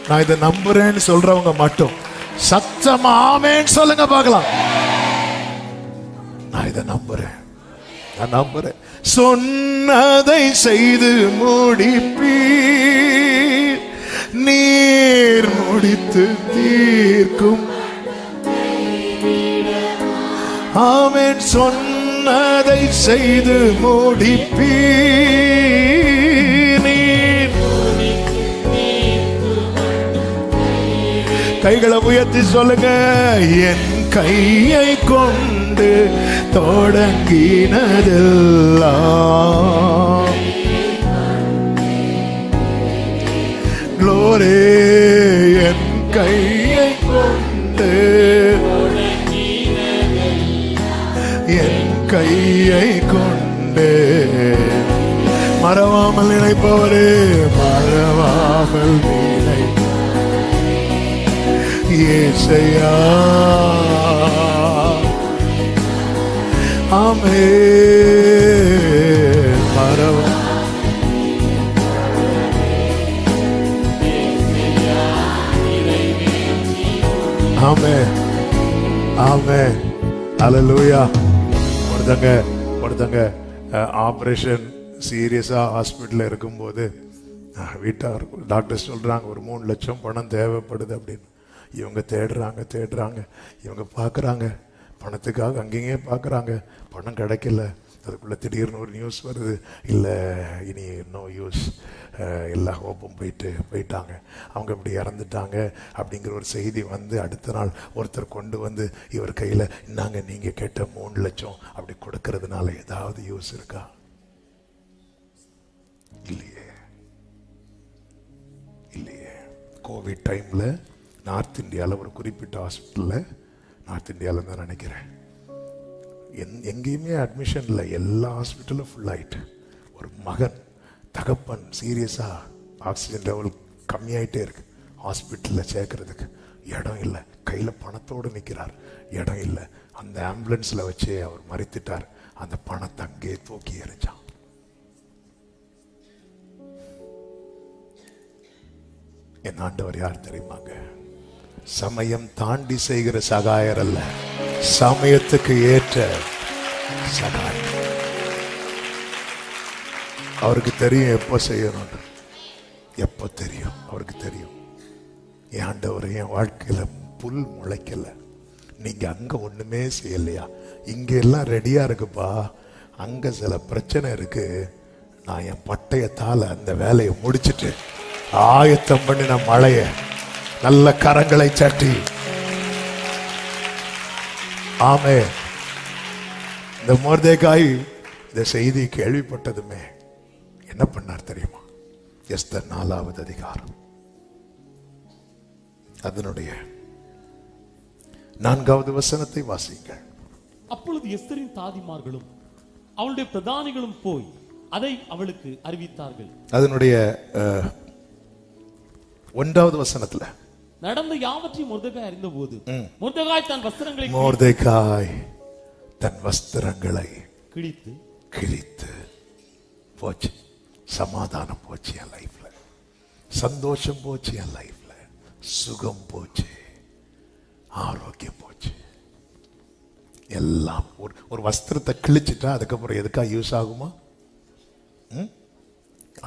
நான் இதை நம்புறேன்னு சொல்றவங்க மட்டும் சத்தமா ஆமென் சொல்லுங்க பார்க்கலாம். நான் இதை நம்புறேன், நான் நம்புறேன். சொன்னதை செய்து முடிப்பீர், நீர் முடித்து தீர்க்கும். ஆமென். சொன்னதை செய்து முடிப்பீர், நீர். கைகளை உயர்த்தி சொல்லுங்க. என் கையை கொண்டு தொடங்கினதெல்லாம் க்ளோரி. என் கையை கொண்டு என் கையை கொண்டு மறவாமல் நினைப்பவரே, மறவாமல் நினை இயேசையா. ஆமென். மறவா ஆமென் ஆமென். ஹல்லேலூயா. ஒருத்தங்க ஆபரேஷன் சீரியஸா ஹாஸ்பிட்டல்ல இருக்கும்போது வீட்டார் டாக்டர் சொல்றாங்க ஒரு 3 லட்சம் பணம் தேவைப்படுது அப்படின்னு. இவங்க தேடுறாங்க, இவங்க பார்க்குறாங்க, பணத்துக்காக அங்கேயே பார்க்குறாங்க, பணம் கிடைக்கல. அதுக்குள்ளே திடீர்னு ஒரு நியூஸ் வருது, இல்லை இனி நோ யூஸ், எல்லா ஹோப்பும் போயிட்டாங்க, அவங்க இப்படி இறந்துட்டாங்க அப்படிங்கிற ஒரு செய்தி வந்து அடுத்த நாள் ஒருத்தர் கொண்டு வந்து இவர் கையில் இன்னாங்க நீங்கள் கேட்ட 3 லட்சம் அப்படி கொடுக்கறதுனால ஏதாவது யூஸ் இருக்கா? இல்லையே. கோவிட் டைமில் நார்த் இந்தியாவில் ஒரு குறிப்பிட்ட ஹாஸ்பிட்டலில், நார்த் இந்தியாவில் தான் நினைக்கிறேன், எங்கேயுமே அட்மிஷன் இல்லை, எல்லா ஹாஸ்பிட்டலும் ஃபுல் ஆயிட்டு. ஒரு மகன் தகப்பன் சீரியஸாக ஆக்சிஜன் லெவல் கம்மியாயிட்டே இருக்கு, ஹாஸ்பிட்டலில் சேர்க்கறதுக்கு இடம் இல்லை, கையில் பணத்தோடு நிற்கிறார், இடம் இல்லை. அந்த ஆம்புலன்ஸில் வச்சே அவர் மறித்துட்டார். அந்த பணத்தை அங்கே தூக்கி எறிஞ்சான். என் ஆண்டவர் யார் தெரியுமாங்க? சமயம் தாண்டி செய்கிற சகாயர் அல்ல, சமயத்துக்கு ஏற்ற சகாயர். அவருக்கு தெரியும் எப்போ செய்யணும், எப்போ தெரியும், அவருக்கு தெரியும். என் ஆண்டவர் என் வாழ்க்கையில புல் முளைக்கல, நீங்க அங்க ஒண்ணுமே செய்யலையா, இங்க எல்லாம் ரெடியா இருக்குப்பா, அங்க சில பிரச்சனை இருக்கு, நான் என் பட்டயத்தால அந்த வேலையை முடிச்சிட்டு ஆயத்தம் பண்ணின மழைய நல்ல கரங்களை சட்டி. ஆமே. இந்த மொர்தெக்காய் இந்த செய்தி கேள்விப்பட்டதுமே என்ன பண்ணார் தெரியுமா? எஸ்தர் 4வது அதிகாரம் அதனுடைய 4வது வசனத்தை வாசியுங்கள். அப்பொழுது எஸ்தரின் தாதிமார்களும் அவளுடைய பிரதானிகளும் போய் அதை அவளுக்கு அறிவித்தார்கள். அதனுடைய 1வது வசனத்துல நடந்த யாவற்றையும் மொர்தெகாய் அறிந்தபோது மொர்தெகாய் தன் வஸ்திரங்களை மொர்தெகாய் தன் வஸ்திரங்களை கிழித்து போச்சு. சமாதானம் போச்சு என் லைஃப்ல, சந்தோஷம் போச்சு என் லைஃப்ல, சுகம் போச்சு, ஆரோக்கியம் போச்சு. எல்லாம் ஒரு வஸ்திரத்தை கிழிச்சிட்டா அதுக்கப்புறம் எதுக்கா யூஸ் ஆகுமா?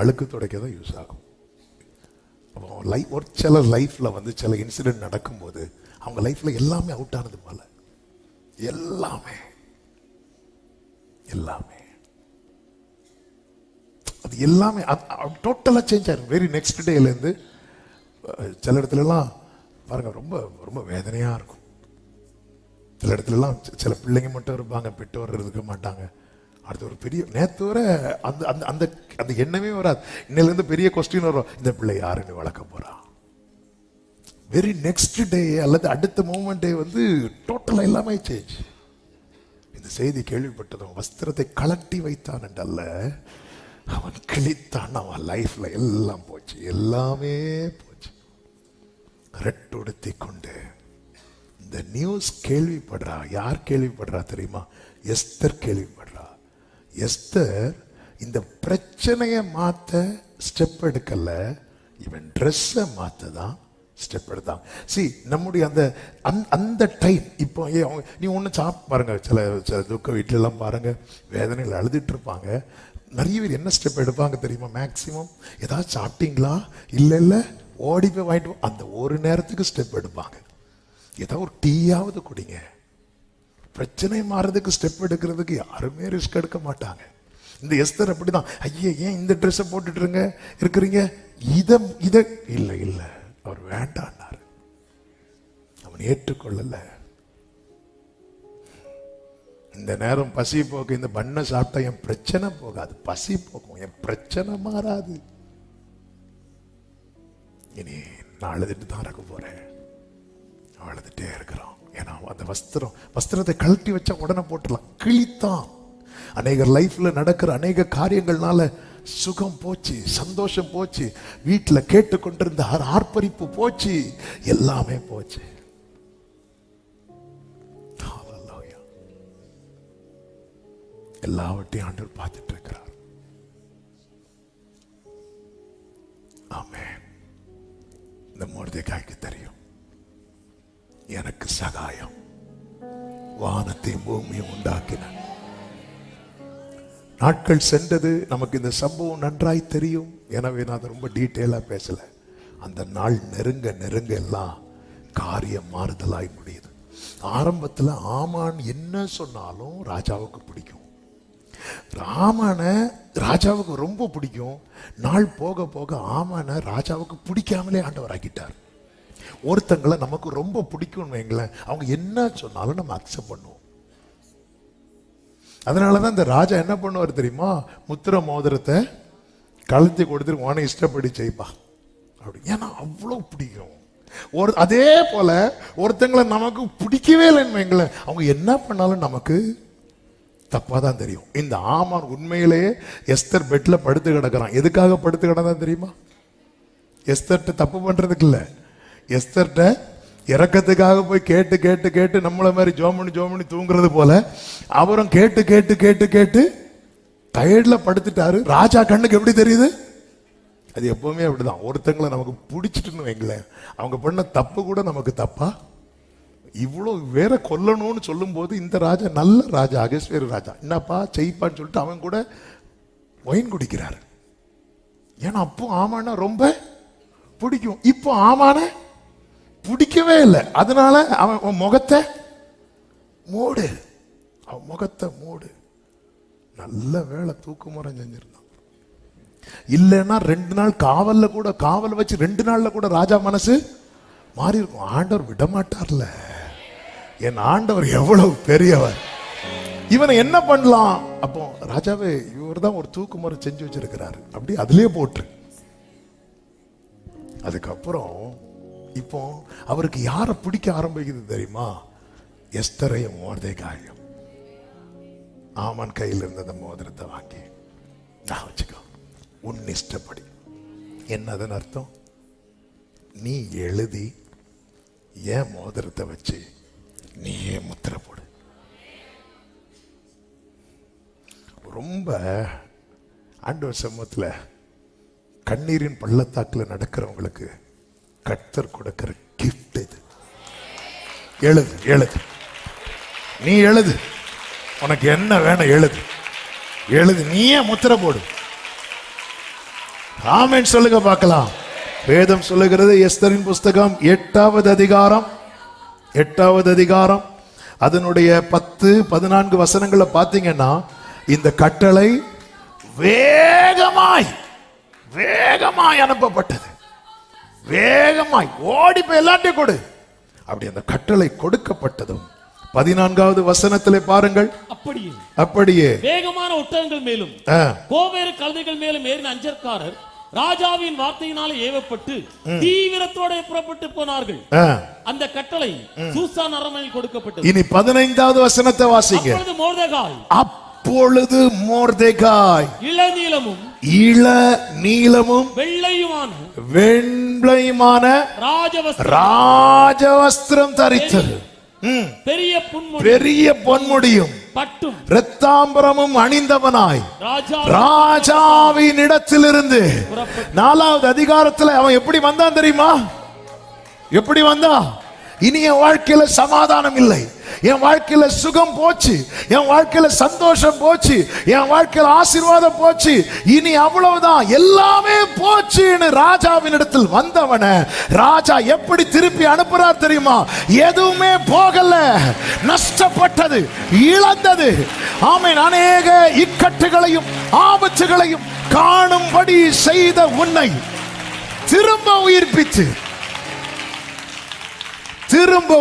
அழுக்கு துடைக்க தான் யூஸ் ஆகும். அப்போ ஒரு சில லைஃப்ல சில இன்சிடென்ட் நடக்கும்போது அவங்க லைஃப்ல எல்லாமே அவுட் ஆனது போல, எல்லாமே அது எல்லாமே டோட்டலா சேஞ்ச் ஆயிரும். வெரி நெக்ஸ்ட் டேல இருந்து சில இடத்துல எல்லாம் பாருங்க ரொம்ப ரொம்ப வேதனையா இருக்கும். சில இடத்துல எல்லாம் சில பிள்ளைங்க மட்டும் இருப்பாங்க, பெற்றோர் இருக்க மாட்டாங்க. அடுத்து ஒரு பெரிய நேத்து வர அந்த அந்த அந்த எண்ணமே வராது. இன்னையில இருந்து பெரிய கொஸ்டின் வரும், இந்த பிள்ளை யாருன்னு வளர்க்க போறா. வெரி நெக்ஸ்ட் டே அல்லது அடுத்த மூமெண்டே டோட்டலா எல்லாமே சேஞ்ச். இந்த செய்தி கேள்விப்பட்டதும் வஸ்திரத்தை கலட்டி வைத்தான் என்றல்ல, அவன் கிழித்தான். அவன் லைஃப்ல எல்லாம் போச்சு, எல்லாமே போச்சு. ரெட்டுடுத்தி கொண்டு இந்த நியூஸ் கேள்விப்படுறா. யார் கேள்விப்படுறா தெரியுமா? எஸ்தர் கேள்விப்படுறா. எஸ்தர் இந்த பிரச்சனையை மாத்த ஸ்டெப் எடுக்கல, இவன் ட்ரெஸ்ஸை மாத்ததான் ஸ்டெப் எடுத்தான். சி நம்முடைய அந்த அந்த டைம் இப்போ நீ ஒன்று பாருங்க, சில துக்க வீட்டில எல்லாம் பாருங்க, வேதனையில் அழுதுட்டு இருப்பாங்க. நிறைய பேர் என்ன ஸ்டெப் எடுப்பாங்க தெரியுமா? மேக்சிமம் ஏதாவது சாப்பிட்டீங்களா, இல்லை ஓடி போய் வாங்கிட்டு அந்த ஒரு நேரத்துக்கு ஸ்டெப் எடுப்பாங்க. ஏதாவது ஒரு டீயாவது குடிங்க. பிரச்சனை மாறதுக்கு ஸ்டெப் எடுக்கிறதுக்கு யாருமே ரிஸ்க் எடுக்க மாட்டாங்க. இந்த எஸ்தர் அப்படிதான். ஐயே ஏன் இந்த ட்ரெஸ்ஸை போட்டுட்டு இருக்கிறீங்க, இத இல்ல அவர் வேண்டான்னாரு. அவன் ஏற்றுக்கொள்ளல. இந்த நேரம் பசி போக்கு, இந்த பண்ணை சாப்பிட்டா என் பிரச்சனை போகாது, பசி போக்கும், என் பிரச்சனை மாறாது. இனி நான் அழுதுட்டு தான் இருக்க போறேன். அழுதுட்டே இருக்கிறோம். ஏன்னா அந்த வஸ்திரத்தை கழட்டி வச்சா உடனே போட்டுடலாம். கிழித்தான். அநேக லைஃப்ல நடக்கிற அநேக காரியங்கள்னால சுகம் போச்சு, சந்தோஷம் போச்சு, வீட்டுல கேட்டுக்கொண்டிருந்த ஆர்ப்பரிப்பு போச்சு, எல்லாமே போச்சு. எல்லாவற்றையும் ஆண்டவர் பார்த்துட்டு இருக்கிறார். ஆமென். இந்த மொர்தெகாய்க்கு தெரியும், எனக்கு சகாயம் வானத்தையும் பூமியும் உண்டாக்கின. நாட்கள் சென்றது, நமக்கு இந்த சம்பவம் நன்றாய் தெரியும். எனவே நான் அதை ரொம்ப டீட்டெயிலா பேசல. அந்த நாள் நெருங்க நெருங்க எல்லாம் காரியம் மாறுதலாய் முடியுது. ஆரம்பத்தில் ஆமான் என்ன சொன்னாலும் ராஜாவுக்கு பிடிக்கும். ஆமான ராஜாவுக்கு ரொம்ப பிடிக்கும். நாள் போக போக ஆமான ராஜாவுக்கு பிடிக்காமலே ஆண்டவர் ஆக்கிட்டார். ஒருத்தங்களை நமக்கு ரொம்ப பிடிக்கும்னு வைங்களேன், அவங்க என்ன சொன்னாலும் நம்ம அக்செப்ட் பண்ணுவோம். அதனாலதான் இந்த ராஜா என்ன பண்ணுவார் தெரியுமா? முத்திர மோதிரத்தை கழுத்தி கொடுத்துட்டு உன இஷ்டப்படி செய்ப்பா அப்படி, ஏன்னா அவ்வளவு பிடிக்கும். அதே போல ஒருத்தங்களை நமக்கு பிடிக்கவே இல்லைன்னு வைங்களேன், அவங்க என்ன பண்ணாலும் நமக்கு தப்பா தான் தெரியும். இந்த ஆமான் உண்மையிலேயே எஸ்தர் பெட்ல படுத்து கிடக்கிறான். எதுக்காக படுத்து கிடந்தான் தெரியுமா? எஸ்தர்ட்ட தப்பு பண்றதுக்கு இல்ல, எஸ்தர்ட்ட இறக்கத்துக்காக போய் கேட்டு கேட்டு கேட்டு நம்மள மாதிரி ஜோமணி தூங்குறது போல அவரும் கேட்டு கேட்டு கேட்டு கேட்டு டயர்ட்ல படுத்துட்டாரு. ராஜா கண்ணுக்கு எப்படி தெரியுது? அது எப்பவுமே அப்படிதான். ஒருத்தங்களை நமக்கு பிடிச்சிட்டுன்னு வைங்களேன், அவங்க பண்ண தப்பு கூட நமக்கு தப்பா இவ்வளவு வேற கொல்லணும்னு சொல்லும் போது, இந்த ராஜா நல்ல ராஜா, அகஸ்வேரு ராஜா, என்னப்பா செய்ப்பான்னு சொல்லிட்டு அவன் கூட ஒயின் குடிக்கிறாரு. ஏன்னா அப்போ ஆமான ரொம்ப பிடிக்கும், இப்போ ஆமான பிடிக்கவே இல்லை. அதனால அவன் முகத்தை மூடு, அவன் முகத்தை மூடு. நல்ல வேலை தூக்குமுறை செஞ்சிருந்தான். இல்லைன்னா 2 நாள் காவல் வச்சு 2 நாள்ல கூட ராஜா மனசு மாறி இருக்கும். ஆண்டவர் விட மாட்டார்ல. என் ஆண்டவர் எவ்வளவு பெரியவர். இவனை என்ன பண்ணலாம்? அப்போ ராஜாவே, இவர் தான் ஒரு தூக்குமுறை செஞ்சு வச்சிருக்கிறாரு, அப்படி அதுலயே போட்டு. அதுக்கப்புறம் இப்போ அவருக்கு யாரை பிடிக்க ஆரம்பிக்குது தெரியுமா? எஸ்தரையும் மொர்தெகாயும். ஆமான் கையில் இருந்த அந்த மோதிரத்தை வாங்கி நான் வச்சுக்கோ, உன் இஷ்டப்படி. என்னதுன்னு அர்த்தம்? நீ எழுதி ஏன் மோதிரத்தை வச்சு நீயே முத்திரை போடு. ரொம்ப ஆண்டவர் சமூகத்துல கண்ணீரின் பள்ளத்தாக்குல நடக்கிறவங்களுக்கு கர்த்தர் கொடுக்கிற கிஃப்ட் இது. எழுது எழுது, நீ எழுது, உனக்கு என்ன வேணும் எழுது, எழுது, நீயே முத்திரை போடு. ஆமென் சொல்லுங்க பார்க்கலாம். வேதம் சொல்லுகிறது, எஸ்தரின் புஸ்தகம் 8வது அதிகாரம் அதனுடைய 10-14 வசனங்களை பார்த்தீங்கன்னா, இந்த கட்டளை வேகமாய் அனுப்பப்பட்டது. வேகமாய் ஓடி போய் எல்லாத்தையும் கொடு. அப்படி அந்த கட்டளை கொடுக்கப்பட்டதும் 14வது வசனத்திலே பாருங்கள், அப்படியே வேகமான ஒட்டகங்கள் மேலும் கோவேறு கழுதைகள் மேலும் ஏறின அஞ்சற்காரர் ராஜாவின் வார்த்தையினாலே ஏவப்பட்டு தீவிரத்தோட புறப்பட்டு போனார்கள். அந்த கட்டளை சூசான் அரண்மனையில் கொடுக்கப்பட்டது. இனி 15வது வசனத்தை வாசிங்க. அப்பொழுது மோர்தெகாய் இளநீலமும் வெள்ளையுமான ராஜவஸ்திரம் தரித்தது, பெரிய பொன்முடியும் பட்டும் இரத்தாம்பரமும் அணிந்தவனாய் ராஜாவின் இடத்திலிருந்து. 4வது அதிகாரத்தில் அவன் எப்படி வந்தான் தெரியுமா? எப்படி வந்தா? இனி என் வாழ்க்கையில சமாதானம் இல்லை, என் வாழ்க்கையில சுகம் போச்சு, என் வாழ்க்கையில சந்தோஷம் போச்சு, என் வாழ்க்கையில ஆசீர்வாதம் போச்சு, இனி அவ்வளவுதான், எல்லாமே போச்சுன்னு ராஜாவின் இடத்தில் வந்தவன ராஜா எப்படி திருப்பி அனுப்புறார் தெரியுமா? எதுவுமே போகல, நஷ்டப்பட்டது, இழந்தது. ஆமென். அநேக இக்கட்டுகளையும் ஆபத்துகளையும் காணும்படி செய்த உன்னை திரும்ப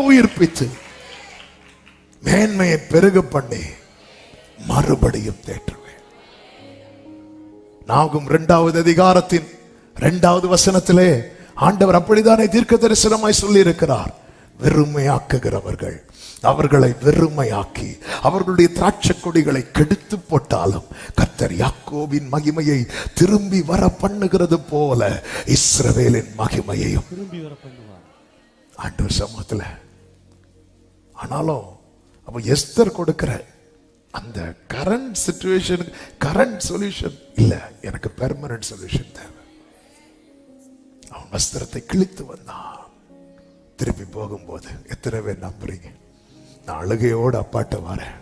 உயிர்ப்பித்து மேன்மையை பெருக பண்ணி மறுபடியும் தேற்றுவேன். நாகும் 2வது அதிகாரத்தின் 2வது வசனத்திலே ஆண்டவர் அப்படித்தானே தீர்க்க தரிசனமாய் சொல்லி இருக்கிறார். வெறுமையாக்குகிறவர்கள் அவர்களை வெறுமையாக்கி அவர்களுடைய திராட்சை கொடிகளை கெடுத்து போட்டாலும் கர்த்தர் யாக்கோபின் மகிமையை திரும்பி வர பண்ணுகிறது போல இஸ்ரவேலின் மகிமையையும் திரும்பி வர பண்ணுவார் ஆண்டவர் சமூகத்துல. ஆனாலும் அப்ப எஸ்தர் கொடுக்கிற அந்த கரண்ட் சிச்சுவேஷன், கரண்ட் சொல்யூஷன் இல்ல, எனக்கு பெர்மனன்ட் சொல்யூஷன் தேவை. அவன் வஸ்திரத்தை கிழித்து வந்தான். திருப்பி போகும்போது எத்தனை பேர் நம்புறீங்க? நான் அழுகையோடு அப்பாட்ட வரேன்,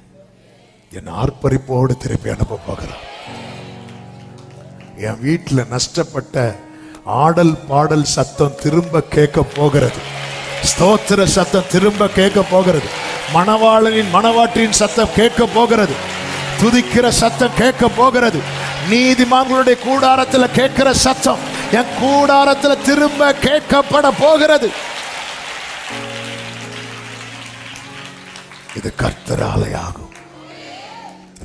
என் ஆர்ப்பரிப்போடு திருப்பி அனுப்ப போகிறேன். என் வீட்டுல நஷ்டப்பட்ட ஆடல் பாடல் சத்தம் திரும்ப கேட்க போகிறது. ஸ்தோத்திர சத்தம் திரும்ப கேட்க போகிறது. மணவாளனின் மணவாட்டியின் சத்தம் கேட்க போகிறது. துதிக்கிற சத்தம் கேட்க போகிறது. நீதிமான்களுடைய கூடாரத்தில் கேட்கிற சத்தம் என் கூடாரத்தில் திரும்ப கேட்கப்பட போகிறது. இது கர்த்தராலே ஆகும்.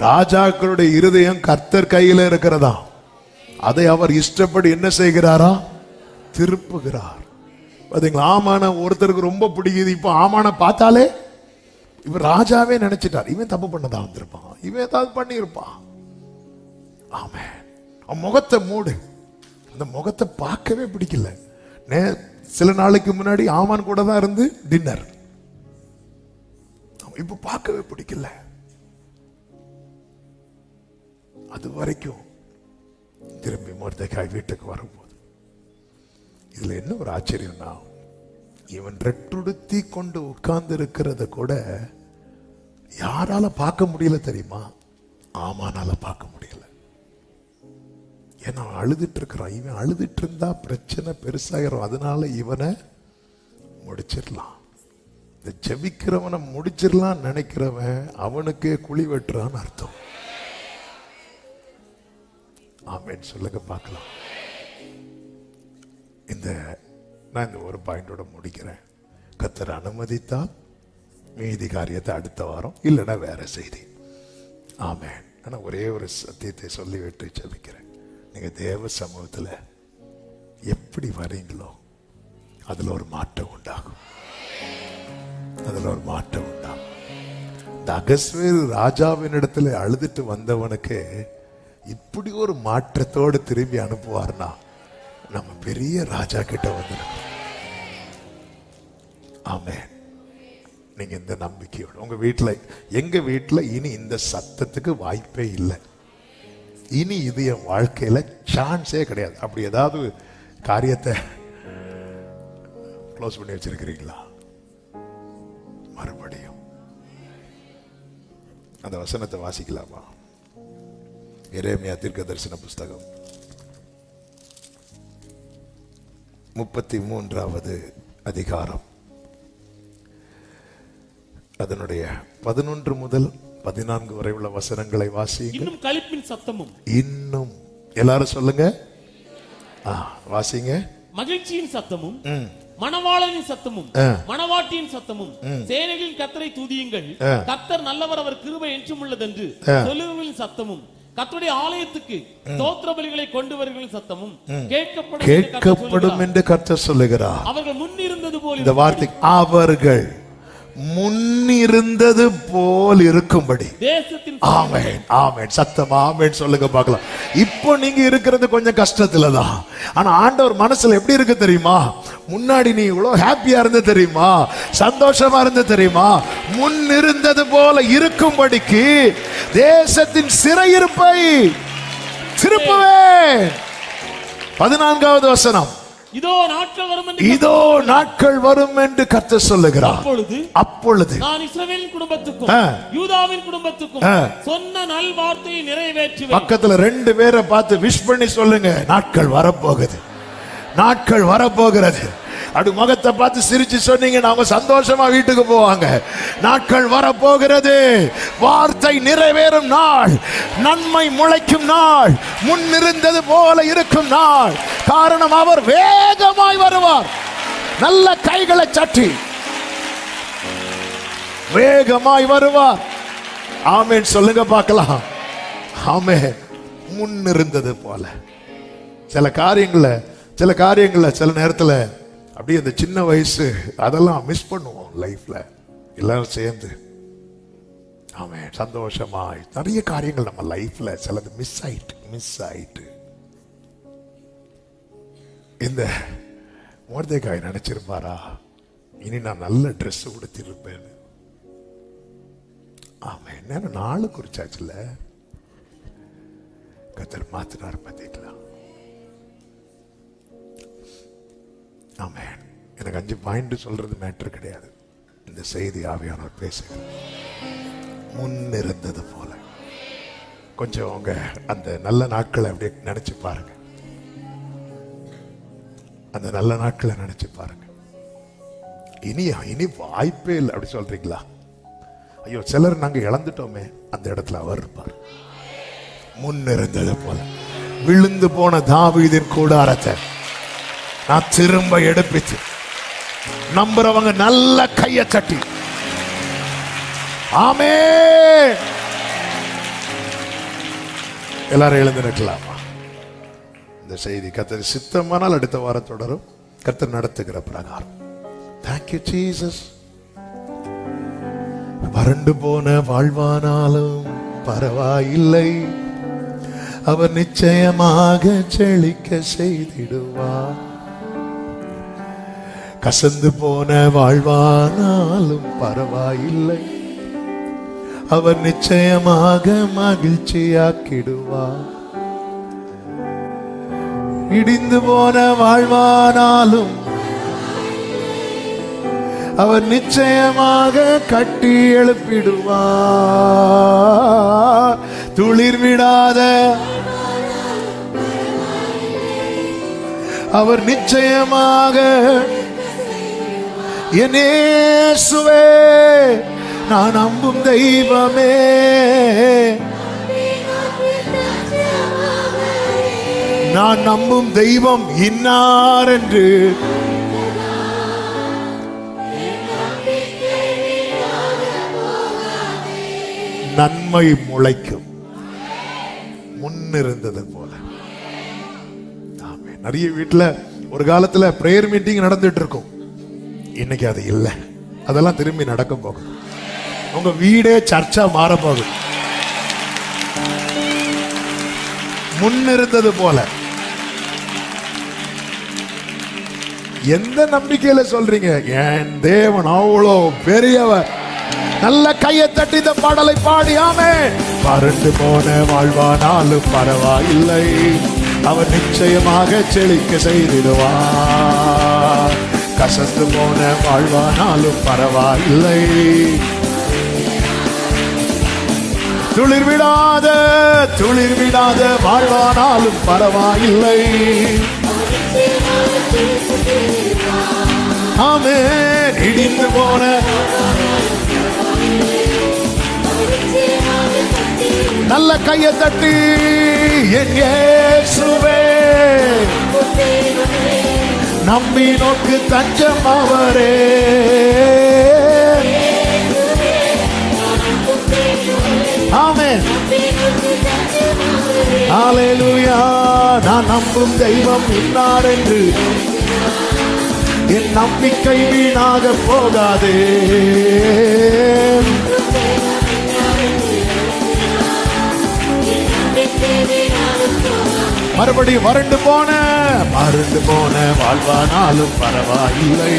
ராஜாக்களுடைய இருதயம் கர்த்தர் கையில இருக்கிறதா, அதை அவர் இஷ்டப்படி என்ன செய்கிறாரா? திருப்புகிறார். பாத்தீங்களா? ஆமான ஒருத்தருக்கு ரொம்ப பிடிக்குது. இப்ப ஆமான பார்த்தாலே இவர் ராஜாவே நினைச்சிட்டார், இவன் தப்பு பண்ணதா வந்திருப்பான், இவன் ஏதாவது பண்ணியிருப்பான். ஆமென். அவன் முகத்தை மூடு. அந்த முகத்தை பார்க்கவே பிடிக்கல. சில நாளைக்கு முன்னாடி ஆமான் கூட தான் இருந்து டின்னர், இப்ப பார்க்கவே பிடிக்கல. அது வரைக்கும் திரும்பி மொர்தெகாய் வீட்டுக்கு வரும்போது இதுல என்ன ஒரு ஆச்சரியம்னா, இவன் ரெட்டுடுத்தி கொண்டு உட்கார்ந்து இருக்கிறத கூட யாரால பார்க்க முடியல தெரியுமா? ஆமானால பார்க்க முடியல. ஏன்னா அழுதுட்டு இருக்கிறான். இவன் அழுதுட்டு இருந்தா பிரச்சனை பெருசாயிரும். அதனால இவனை முடிச்சிடலாம். இந்த ஜெபிக்கிறவனை முடிச்சிடலாம் நினைக்கிறவன் அவனுக்கே குழி வெட்டுறான்னு அர்த்தம். ஆமென் சொல்லுங்க பார்க்கலாம். நான் இந்த ஒரு பாயிண்டோட முடிக்கிறேன். கர்த்தர் அனுமதித்தால் மீதி காரியத்தை அடுத்த வாரம், இல்லைன்னா வேற செய்தி. ஆமென். ஆனா ஒரே ஒரு சத்தியத்தை சொல்லி விட்டு ஜெபிக்கிறேன். நீங்க தேவ சமூகத்துல எப்படி வரீங்களோ அதுல ஒரு மாற்றம் உண்டாகும். இந்த அகஸ்வேரு ராஜாவின் இடத்துல அழுதுட்டு வந்தவனுக்கு இப்படி ஒரு மாற்றத்தோடு திரும்பி அனுப்புவார்னா நம்ம பெரிய ராஜா கிட்ட வந்துடும். ஆமென். நீங்க இந்த நம்பிக்கையோட உங்க வீட்டுல, எங்க வீட்டுல இனி இந்த சத்தத்துக்கு வாய்ப்பே இல்லை. இனி இது என் வாழ்க்கையில சான்ஸே கிடையாது. அப்படி ஏதாவது காரியத்தை க்ளோஸ் பண்ணி வச்சிருக்கிறீங்களா? மறுபடியும் அந்த வசனத்தை வாசிக்கலாமா? எரேமியா தீர்க்கதரிசன புஸ்தகம் 33வது அதிகாரம், அதனுடைய 11 முதல் 14 வரை உள்ள வசனங்களை வாசிங்க. இன்னும் களிப்பின் சத்தமும், இன்னும் எல்லாரும் சொல்லுங்க, வாசிங்க. மகிழ்ச்சியின் சத்தமும், மணவாளனின் சத்தமும், மணவாட்டியின் சத்தமும், சேனைகளின் கர்த்தரை துதியுங்கள், கர்த்தர் நல்லவர், அவர் கிருபை என்றும் உள்ளதென்று சொல்லுகிறவர்களின் சத்தமும், கர்த்தருடைய ஆலயத்துக்கு ஸ்தோத்திர பலிகளை கொண்டு வருகிறவர்களின் சத்தமும் கேட்கப்படும் என்று கர்த்தர் சொல்லுகிறார். அவர்கள் முன்னிருந்தது போல், இந்த வார்த்தை அவர்கள் முன்னிருந்தது போல் இருக்கும்படி. ஆமென், ஆமென். சத்தமா ஆமென் சொல்லுங்க பார்க்கலாம். இப்போ நீங்க இருக்கிறது கொஞ்சம் கஷ்டத்துல தான். ஆனா ஆண்டவர் மனசுல எப்படி இருக்கு தெரியுமா? முன்னாடி நீ இவ்வளவு ஹாப்பியா இருந்த தெரியுமா? சந்தோஷமா இருந்த தெரியுமா? முன் இருந்தது போல இருக்கும்படிக்கு தேசத்தின் சிறையிருப்பை திருப்புவேன். 14வது வசனம், இதோ நாட்கள் வரும் என்று கர்த்தர் சொல்லுகிறார். அப்பொழுது நான் இஸ்ரவேலின் குடும்பத்துக்கும் யூதாவின் குடும்பத்துக்கும் சொன்ன நல் வார்த்தையை நிறைவேற்றுவேன். பக்கத்துல 2 பேரை பார்த்து விஷ் பண்ணி சொல்லுங்க, நாட்கள் வரப்போகுது, நாட்கள் வரப்போகிறது. அப்படி முகத்தை பார்த்து சிரிச்சு சொன்னீங்கன்னா அவங்க சந்தோஷமா வீட்டுக்கு போவாங்க. நாட்கள் வரப்போகிறது, வார்த்தை நிறைவேறும் நாள், நன்மை முளைக்கும் நாள், முன்னிருந்தது போல இருக்கும் நாள். காரணம், அவர் வேகமாய் வருவார். நல்ல கைகளை சட்டி வேகமாய் வருவார். ஆமென் சொல்லுங்க பார்க்கலாம். ஆமென். முன்னிருந்தது போல. சில காரியங்கள்ல சில நேரத்துல அப்படியே அந்த சின்ன வயசு அதெல்லாம் மிஸ் பண்ணுவோம் லைஃப்ல எல்லாரும் சேர்ந்து. ஆமென். சந்தோஷமாய் நிறைய காரியங்கள் நம்ம லைஃப்ல சிலது மிஸ் ஆயிட்டு. இந்த மொர்தெகாய் நினைச்சிருப்பாரா, இனி நான் நல்ல ட்ரெஸ் உடுத்திருப்பேன்? ஆமென். என்ன நாளு குறிச்சாச்சுல, கர்த்தர் மாத்தினார் பார்த்தீங்களா? ஆமென். எனக்கு 5 பாயிண்ட் சொல்றது மேட்டர் கிடையாது. இந்த செய்தி ஆவியானவர் பேசுகிறார். முன்னிருந்தது போல. கொஞ்சம் அவங்க அந்த நல்ல நாட்களை அப்படியே நினைச்சு பாருங்க. அந்த நல்ல நாட்களை நினைச்சு பாருங்க. இனி வாய்ப்பே இல்லை அப்படி சொல்றீங்களா? ஐயோ, சிலர் நாங்க இழந்துட்டோமே, அந்த இடத்துல அவர் இருப்பார். முன்னிருந்தது போல. விழுந்து போன தாவீதின் கூடாரத்தை நான் திரும்ப எடுப்பிச்சு நம்புறவங்க நல்ல கைய தட்டி ஆமென். எல்லாரும் எழுந்து நிற்கலாமா? இந்த செய்தி கர்த்தர் சித்தமானால் அடுத்த வாரம் தொடரும். கர்த்தர் நடத்துகிற பிரகாரம். Thank you Jesus. வறண்டு போன வாழ்வானாலும் பரவாயில்லை, அவர் நிச்சயமாக செழிக்க செய்திடுவார். கசந்து போன வாழ்வானாலும் பரவாயில்லை, அவர் நிச்சயமாக மகிழ்ச்சியாக்கிடுவார். இடிந்து போன வாழ்வானாலும் அவர் நிச்சயமாக கட்டி எழுப்பிடுவார். துளிர் விடாத அவர் நிச்சயமாக, என் இயேசுவே நான் நம்பும் தெய்வமே, நான் நம்பும் தெய்வம் இன்னார் என்று நன்மை முளைக்கும். முன்னிருந்தது போல. நிறைய வீட்டுல ஒரு காலத்துல பிரேயர் மீட்டிங் நடந்துட்டு இருக்கும், இன்னைக்கு அது இல்லை. அதெல்லாம் திரும்பி நடக்க போகுது. உங்க வீடே சர்ச்சா மாற போகுது. முன்னிருந்தது போல. எந்த நம்பிக்கையில சொல்றீங்க? என் தேவன் அவ்வளோ பெரியவர். நல்ல கையை தட்டி இந்த பாடலை பாடி ஆமென். வறண்டு போன வாழ்வானாலும் பரவாயில்லை, அவர் நிச்சயமாக செழிக்க செய்திடுவார். கசந்து போன வாழ்வானாலும் பரவாயில்லை, துளிர் விடாத வாழ்வானாலும் பரவாயில்லை. ஆமென். இடிந்து போன நல்ல கையை தட்டி என் இயேசுவே, நம்பி நோக்கு தஞ்சம் அவரே. ஆமென். ஹல்லேலூயா. நான் நம்பும் தெய்வம் இன்னார் என்று என் நம்பிக்கை வீணாக போகாதே. மறுபடியும் வறண்டு போன வாழ்வானாலும் பரவாயில்லை.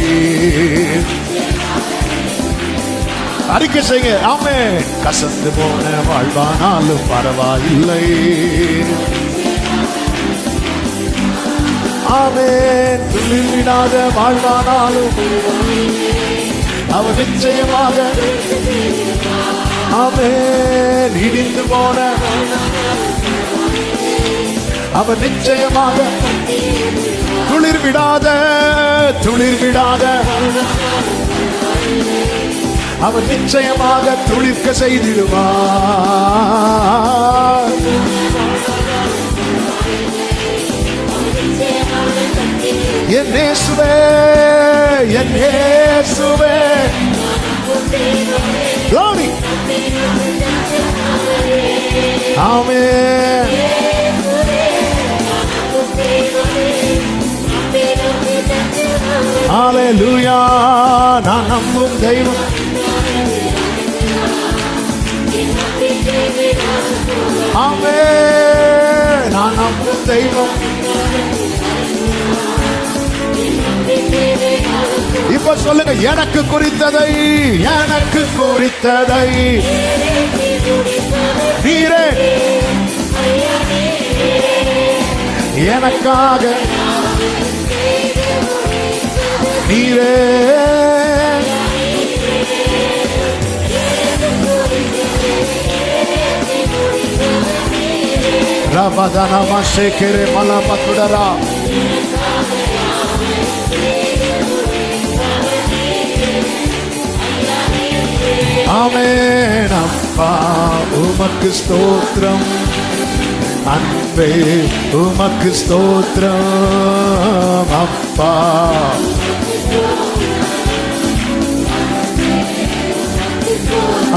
அறிக்கை செய்யுங்க. ஆமென். கசந்து போன வாழ்வானாலும் பரவாயில்லை. ஆமென். துளிர் விடாத வாழ்வானாலும் அவர் நிச்சயமாக. ஆமென். இடிந்து போன அவர் நிச்சயமாக துளிர் விடாத அவர் நிச்சயமாக துளிர்க்க செய்திடுவார். என் இயேசுவே, என் இயேசுவே. Glory. ஆமென். ஹல்லேலூயா. நான் நம்பும் தெய்வம். ஆமென். நான் நம்பும் தெய்வம். இப்ப சொல்லுங்க. எனக்கு குறித்ததை நீரே எனக்காக நீரே ரபதனமா சேகரே மலபத்துடரா. ஆமென். அப்பா உமக்கு ஸ்தோத்திரம், அன்பே உமக்கு ஸ்தோத்திரம். அப்பா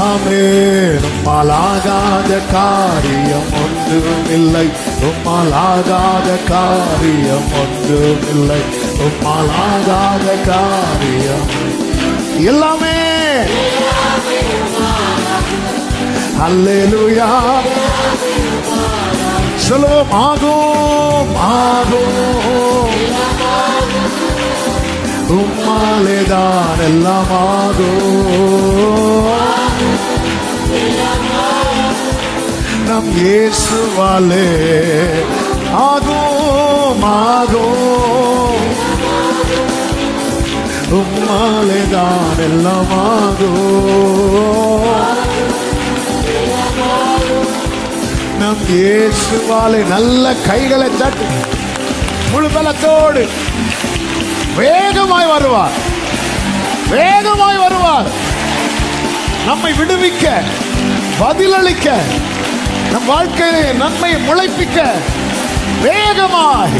ஆமென். உம்மாலாகாத காரியம் ஒன்றுமில்லை, உம்மாலாகாத காரியம் ஒன்றுமில்லை, உம்மாலாகாத காரியம் எல்லாமே. அல்லேலூயா. சொல்லுவோம். ஆகும் உம்மாலேதான் எல்லாம் ஆகும். நம் இயேசுவாலே ஆகும் உம்மாலேதான் எல்லாம் ஆகும். நம் இயேசுவாலே. நல்ல கைகளை தட்டி முழு பலத்தோடு வேகமாய் வருவார். நம்மை விடுவிக்க, பதிலளிக்க, நம் வாழ்க்கையிலே நன்மையை முளைப்பிக்க வேகமாய்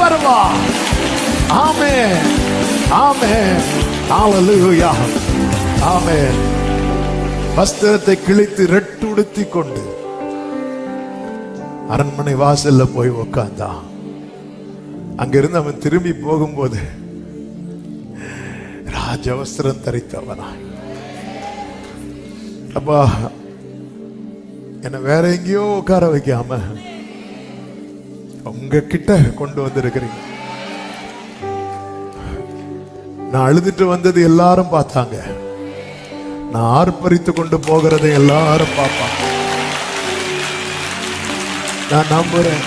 வருவார். ஆமென். ஹல்லேலூயா. ஆமென். வஸ்திரத்தை கிழித்து ரெட்டுடுத்தி கொண்டு அரண்மனை வாசல்ல போய் உட்கார்ந்தான். அங்கிருந்து அவன் திரும்பி போகும்போது ராஜவஸ்திரம் தரித்தவனாய், அப்பா என்ன வேற எங்கேயோ உட்கார வைக்காம உங்ககிட்ட கொண்டு வந்திருக்கிறீங்க. நான் அழுதுட்டு வந்தது எல்லாரும் பார்த்தாங்க, நான் ஆர்ப்பரித்து கொண்டு போகிறதை எல்லாரும் பார்ப்பாங்க. நான் நம்புறேன்.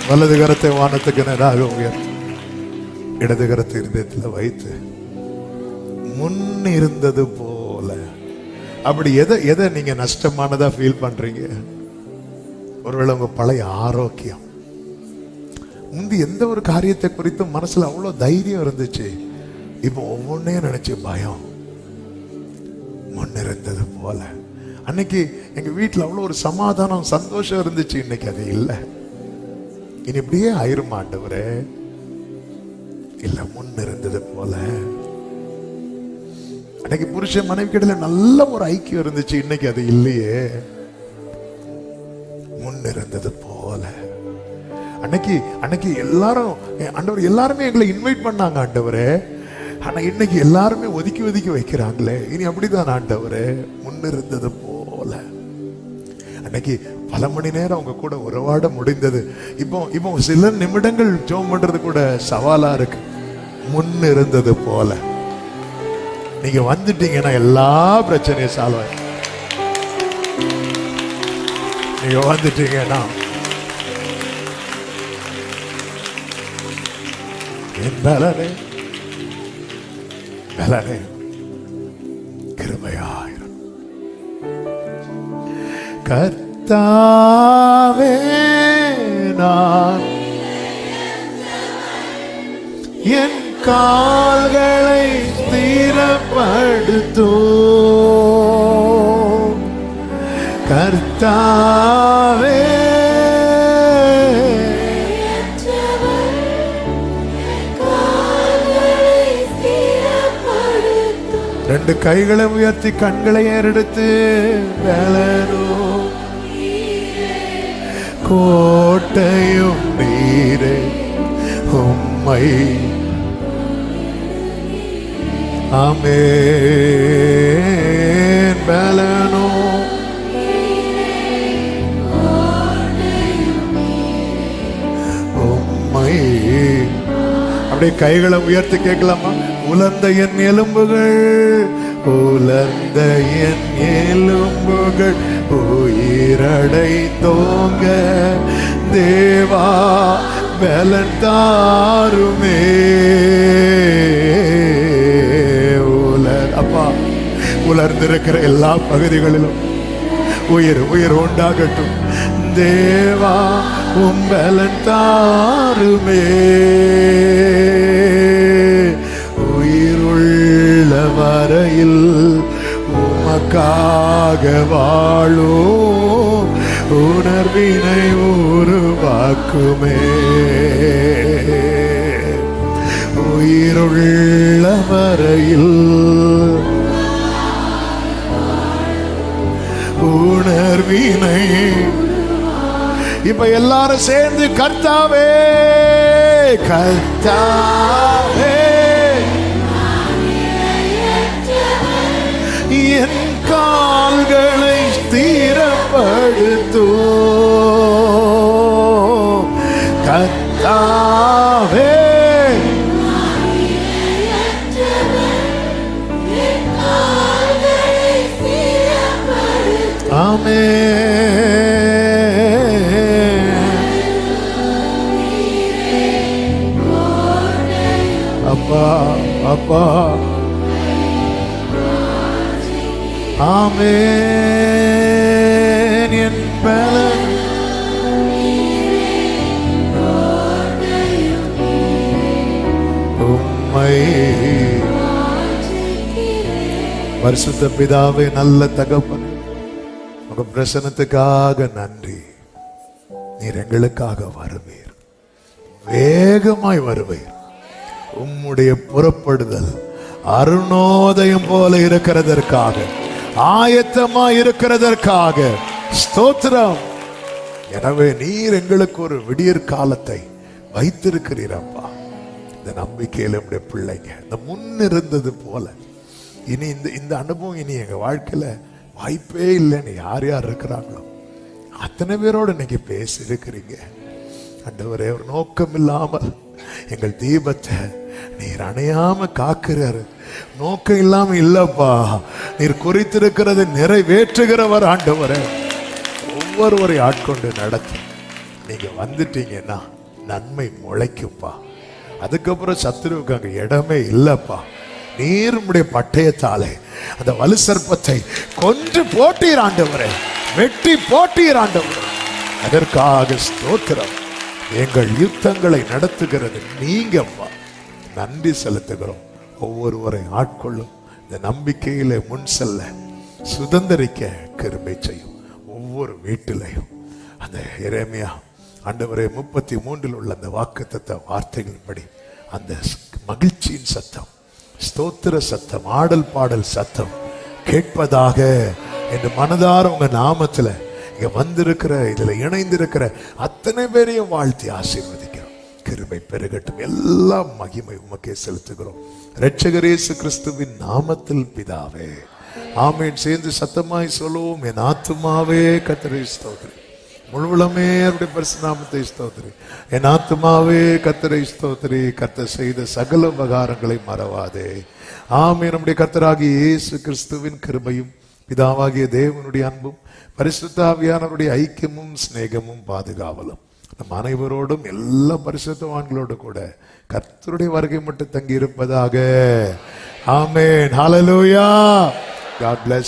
வலது கரத்தை வானத்துக்கு நேராக உயர், இடது கரத்தை இருதயத்தில் வைத்து முன் இருந்தது போல. அப்படி எதை நீங்க நஷ்டமானதா ஃபீல் பண்றீங்க? ஒருவேளை உங்க பழைய ஆரோக்கியம், முந்தி எந்த ஒரு காரியத்தை குறித்தும் மனசுல அவ்வளவு தைரியம் இருந்துச்சு, இப்போ ஒவ்வொன்றையும் நினைச்சு பயம். முன் இருந்தது போல. அன்னைக்கு எங்க வீட்டுல அவ்வளவு ஒரு சமாதானம் சந்தோஷம் இருந்துச்சு, இன்னைக்கு அது இல்லை. இனி இப்படியே ஆயிரும் ஆண்டவரே. இல்ல, முன் இருந்தது போல. அன்னைக்கு புருஷன் மனைவி கிட்ட நல்ல ஒரு ஐக்கியம் இருந்துச்சு, இன்னைக்கு அது இல்லையே. முன் இருந்தது போல. அன்னைக்கு எல்லாரும் ஆண்டவர் எல்லாருமே எங்களை இன்வைட் பண்ணாங்க ஆண்டவரே. ஆனா இன்னைக்கு எல்லாருமே ஒதுக்கி ஒதுக்கி வைக்கிறாங்களே. இனி அப்படிதான் ஆண்டவரே, முன் இருந்தது போல. அன்னைக்கு பல மணி நேரம் அவங்க கூட உறவாட முடிந்தது. இப்போ சில நிமிடங்கள் ஜெபம் பண்றது கூட சவாலா இருக்கு. முன் இருந்தது போல. நீங்க வந்துட்டீங்கன்னா எல்லா பிரச்சனையும் சால்வ் ஆயிடும். நீங்க வந்துட்டீங்கன்னா என் பலனே கிருபையாயிரும். கர்த்தாவே நான் என் கால்களை ஸ்திரப்படுத்தும். கர்த்தாவே ரெண்டு கைகளை உயர்த்தி கண்களை ஏறெடுத்து கோட்டையும் நீரே உம்மை ஆமென். பலனோ உம்மை. அப்படியே கைகளை உயர்த்தி கேட்கலாமா? உலர்ந்த என் எலும்புகள், உலர்ந்த என் எலும்புகள் உயிரடை தோங்க தேவா பலன் தாருமே. அப்பா, உலர்ந்திருக்கிற எல்லா பகுதிகளிலும் உயிர் உண்டாகட்டும் தேவா, உம் பலன் தாருமே. உயிருள்ள வரையில் உமக்காக வாழும் உணர்வினை உருவாக்குமே. உயிருள்ள வரையில் உணர்வினை. இப்ப எல்லாரும் சேர்ந்து கர்த்தாவே கர்த்தாவே என் கால்களை ஸ்திரப்படுத்தும். கர்த்தாவே அப்பா அப்பா ஆமென். என் பலன் உம்மை. பரிசுத்த பிதாவே, நல்ல தகப்பனே, உங்க பிரசன்னத்துக்காக நன்றி. நீர் எங்களுக்காக வருவீர், வேகமாய் வருவீர். உம்முடைய புறப்படுதல் அருணோதயம் போல இருக்கிறதற்காக, ஆயத்தமாய் இருக்கிறதற்காக ஸ்தோத்திரம். எனவே நீர் எங்களுக்கு ஒரு விடியற் காலத்தை வைத்திருக்கிறீரப்பா. இந்த நம்பிக்கையில் நம்முடைய பிள்ளைங்க இந்த முன் இருந்தது போல இனி இந்த அனுபவம் இனி எங்க வாழ்க்கையில வாய்ப்பே இல்லைன்னு யார் யார் இருக்கிறாங்களோ அத்தனை பேரோடு இன்னைக்கு பேசி இருக்கிறீங்க. ஆண்டவரே, ஒரு நோக்கம் இல்லாமல் எங்கள் தீபத்தை நீர் அணையாம காக்குறாரு. நோக்கம் இல்லாம இல்லப்பா, நீர் குறித்திருக்கிறது நிறைவேற்றுகிறவர். ஆண்டவரே, ஒவ்வொருவரை ஆட்கொண்டு நடத்தி நீங்க வந்துட்டீங்கன்னா நன்மை முளைக்கும்பா. அதுக்கப்புறம் சத்துருவுக்கு அங்க இடமே இல்லப்பா. நீர் உம்முடைய பட்டயத்தாலே அந்த வலு சர்ப்பத்தை கொன்று போட்டீர் ஆண்டவரே, வெட்டி போட்டீர் ஆண்டவரே. அதற்காக ஸ்தோத்திரம். எங்கள் யுத்தங்களை நடத்துகிறது நீங்கப்பா. நன்றி செலுத்துகிறோம். ஒவ்வொருவரை ஆட்கொள்ளும். இந்த நம்பிக்கையில முன் செல்ல சுதந்திரிக்க கிருபை செய்யும். ஒவ்வொரு வீட்டிலையும் அந்த எரேமியா ஆண்டவரே 33 உள்ள அந்த வாக்குத்தத்த வார்த்தைகளின்படி அந்த மகிழ்ச்சியின் சத்தம், ஸ்தோத்திர சத்தம், ஆடல் பாடல் சத்தம் கேட்பதாக என்று மனதார உங்க நாமத்துல இங்க வந்திருக்கிற இதுல இணைந்திருக்கிற அத்தனை பேரையும் வாழ்த்தி ஆசீர்வதிக்கிறோம். கிருபை பெருகட்டும். எல்லா மகிமை உமக்கே செலுத்துகிறோம். இரட்சகர் இயேசு கிறிஸ்துவின் நாமத்தில் பிதாவே, ஆமென். சேர்ந்து சத்தமாய் சொல்லுவோம். என் ஆத்துமாவே கர்த்தரை ஸ்தோத்திரி, முழுவலமே அவருடைய பரிசுநாமத்தை ஸ்தோத்திரி. என் ஆத்துமாவே கர்த்தரை ஸ்தோத்திரி, கர்த்தர் செய்த சகல உபகாரங்களை மறவாதே. ஆமென். நம்முடைய கர்த்தராகிய இயேசு கிறிஸ்துவின் கிருபையும் பிதாவாகிய தேவனுடைய அன்பும் பரிசுத்த ஆவியானவருடைய ஐக்கியமும் சிநேகமும் பாதுகாவலும் நம் அனைவரோடும் எல்லா பரிசுத்தவான்களோடு கூட கர்த்தருடைய வருகை மட்டும் தங்கி இருப்பதாக. ஆமென். ஹல்லேலூயா. God bless.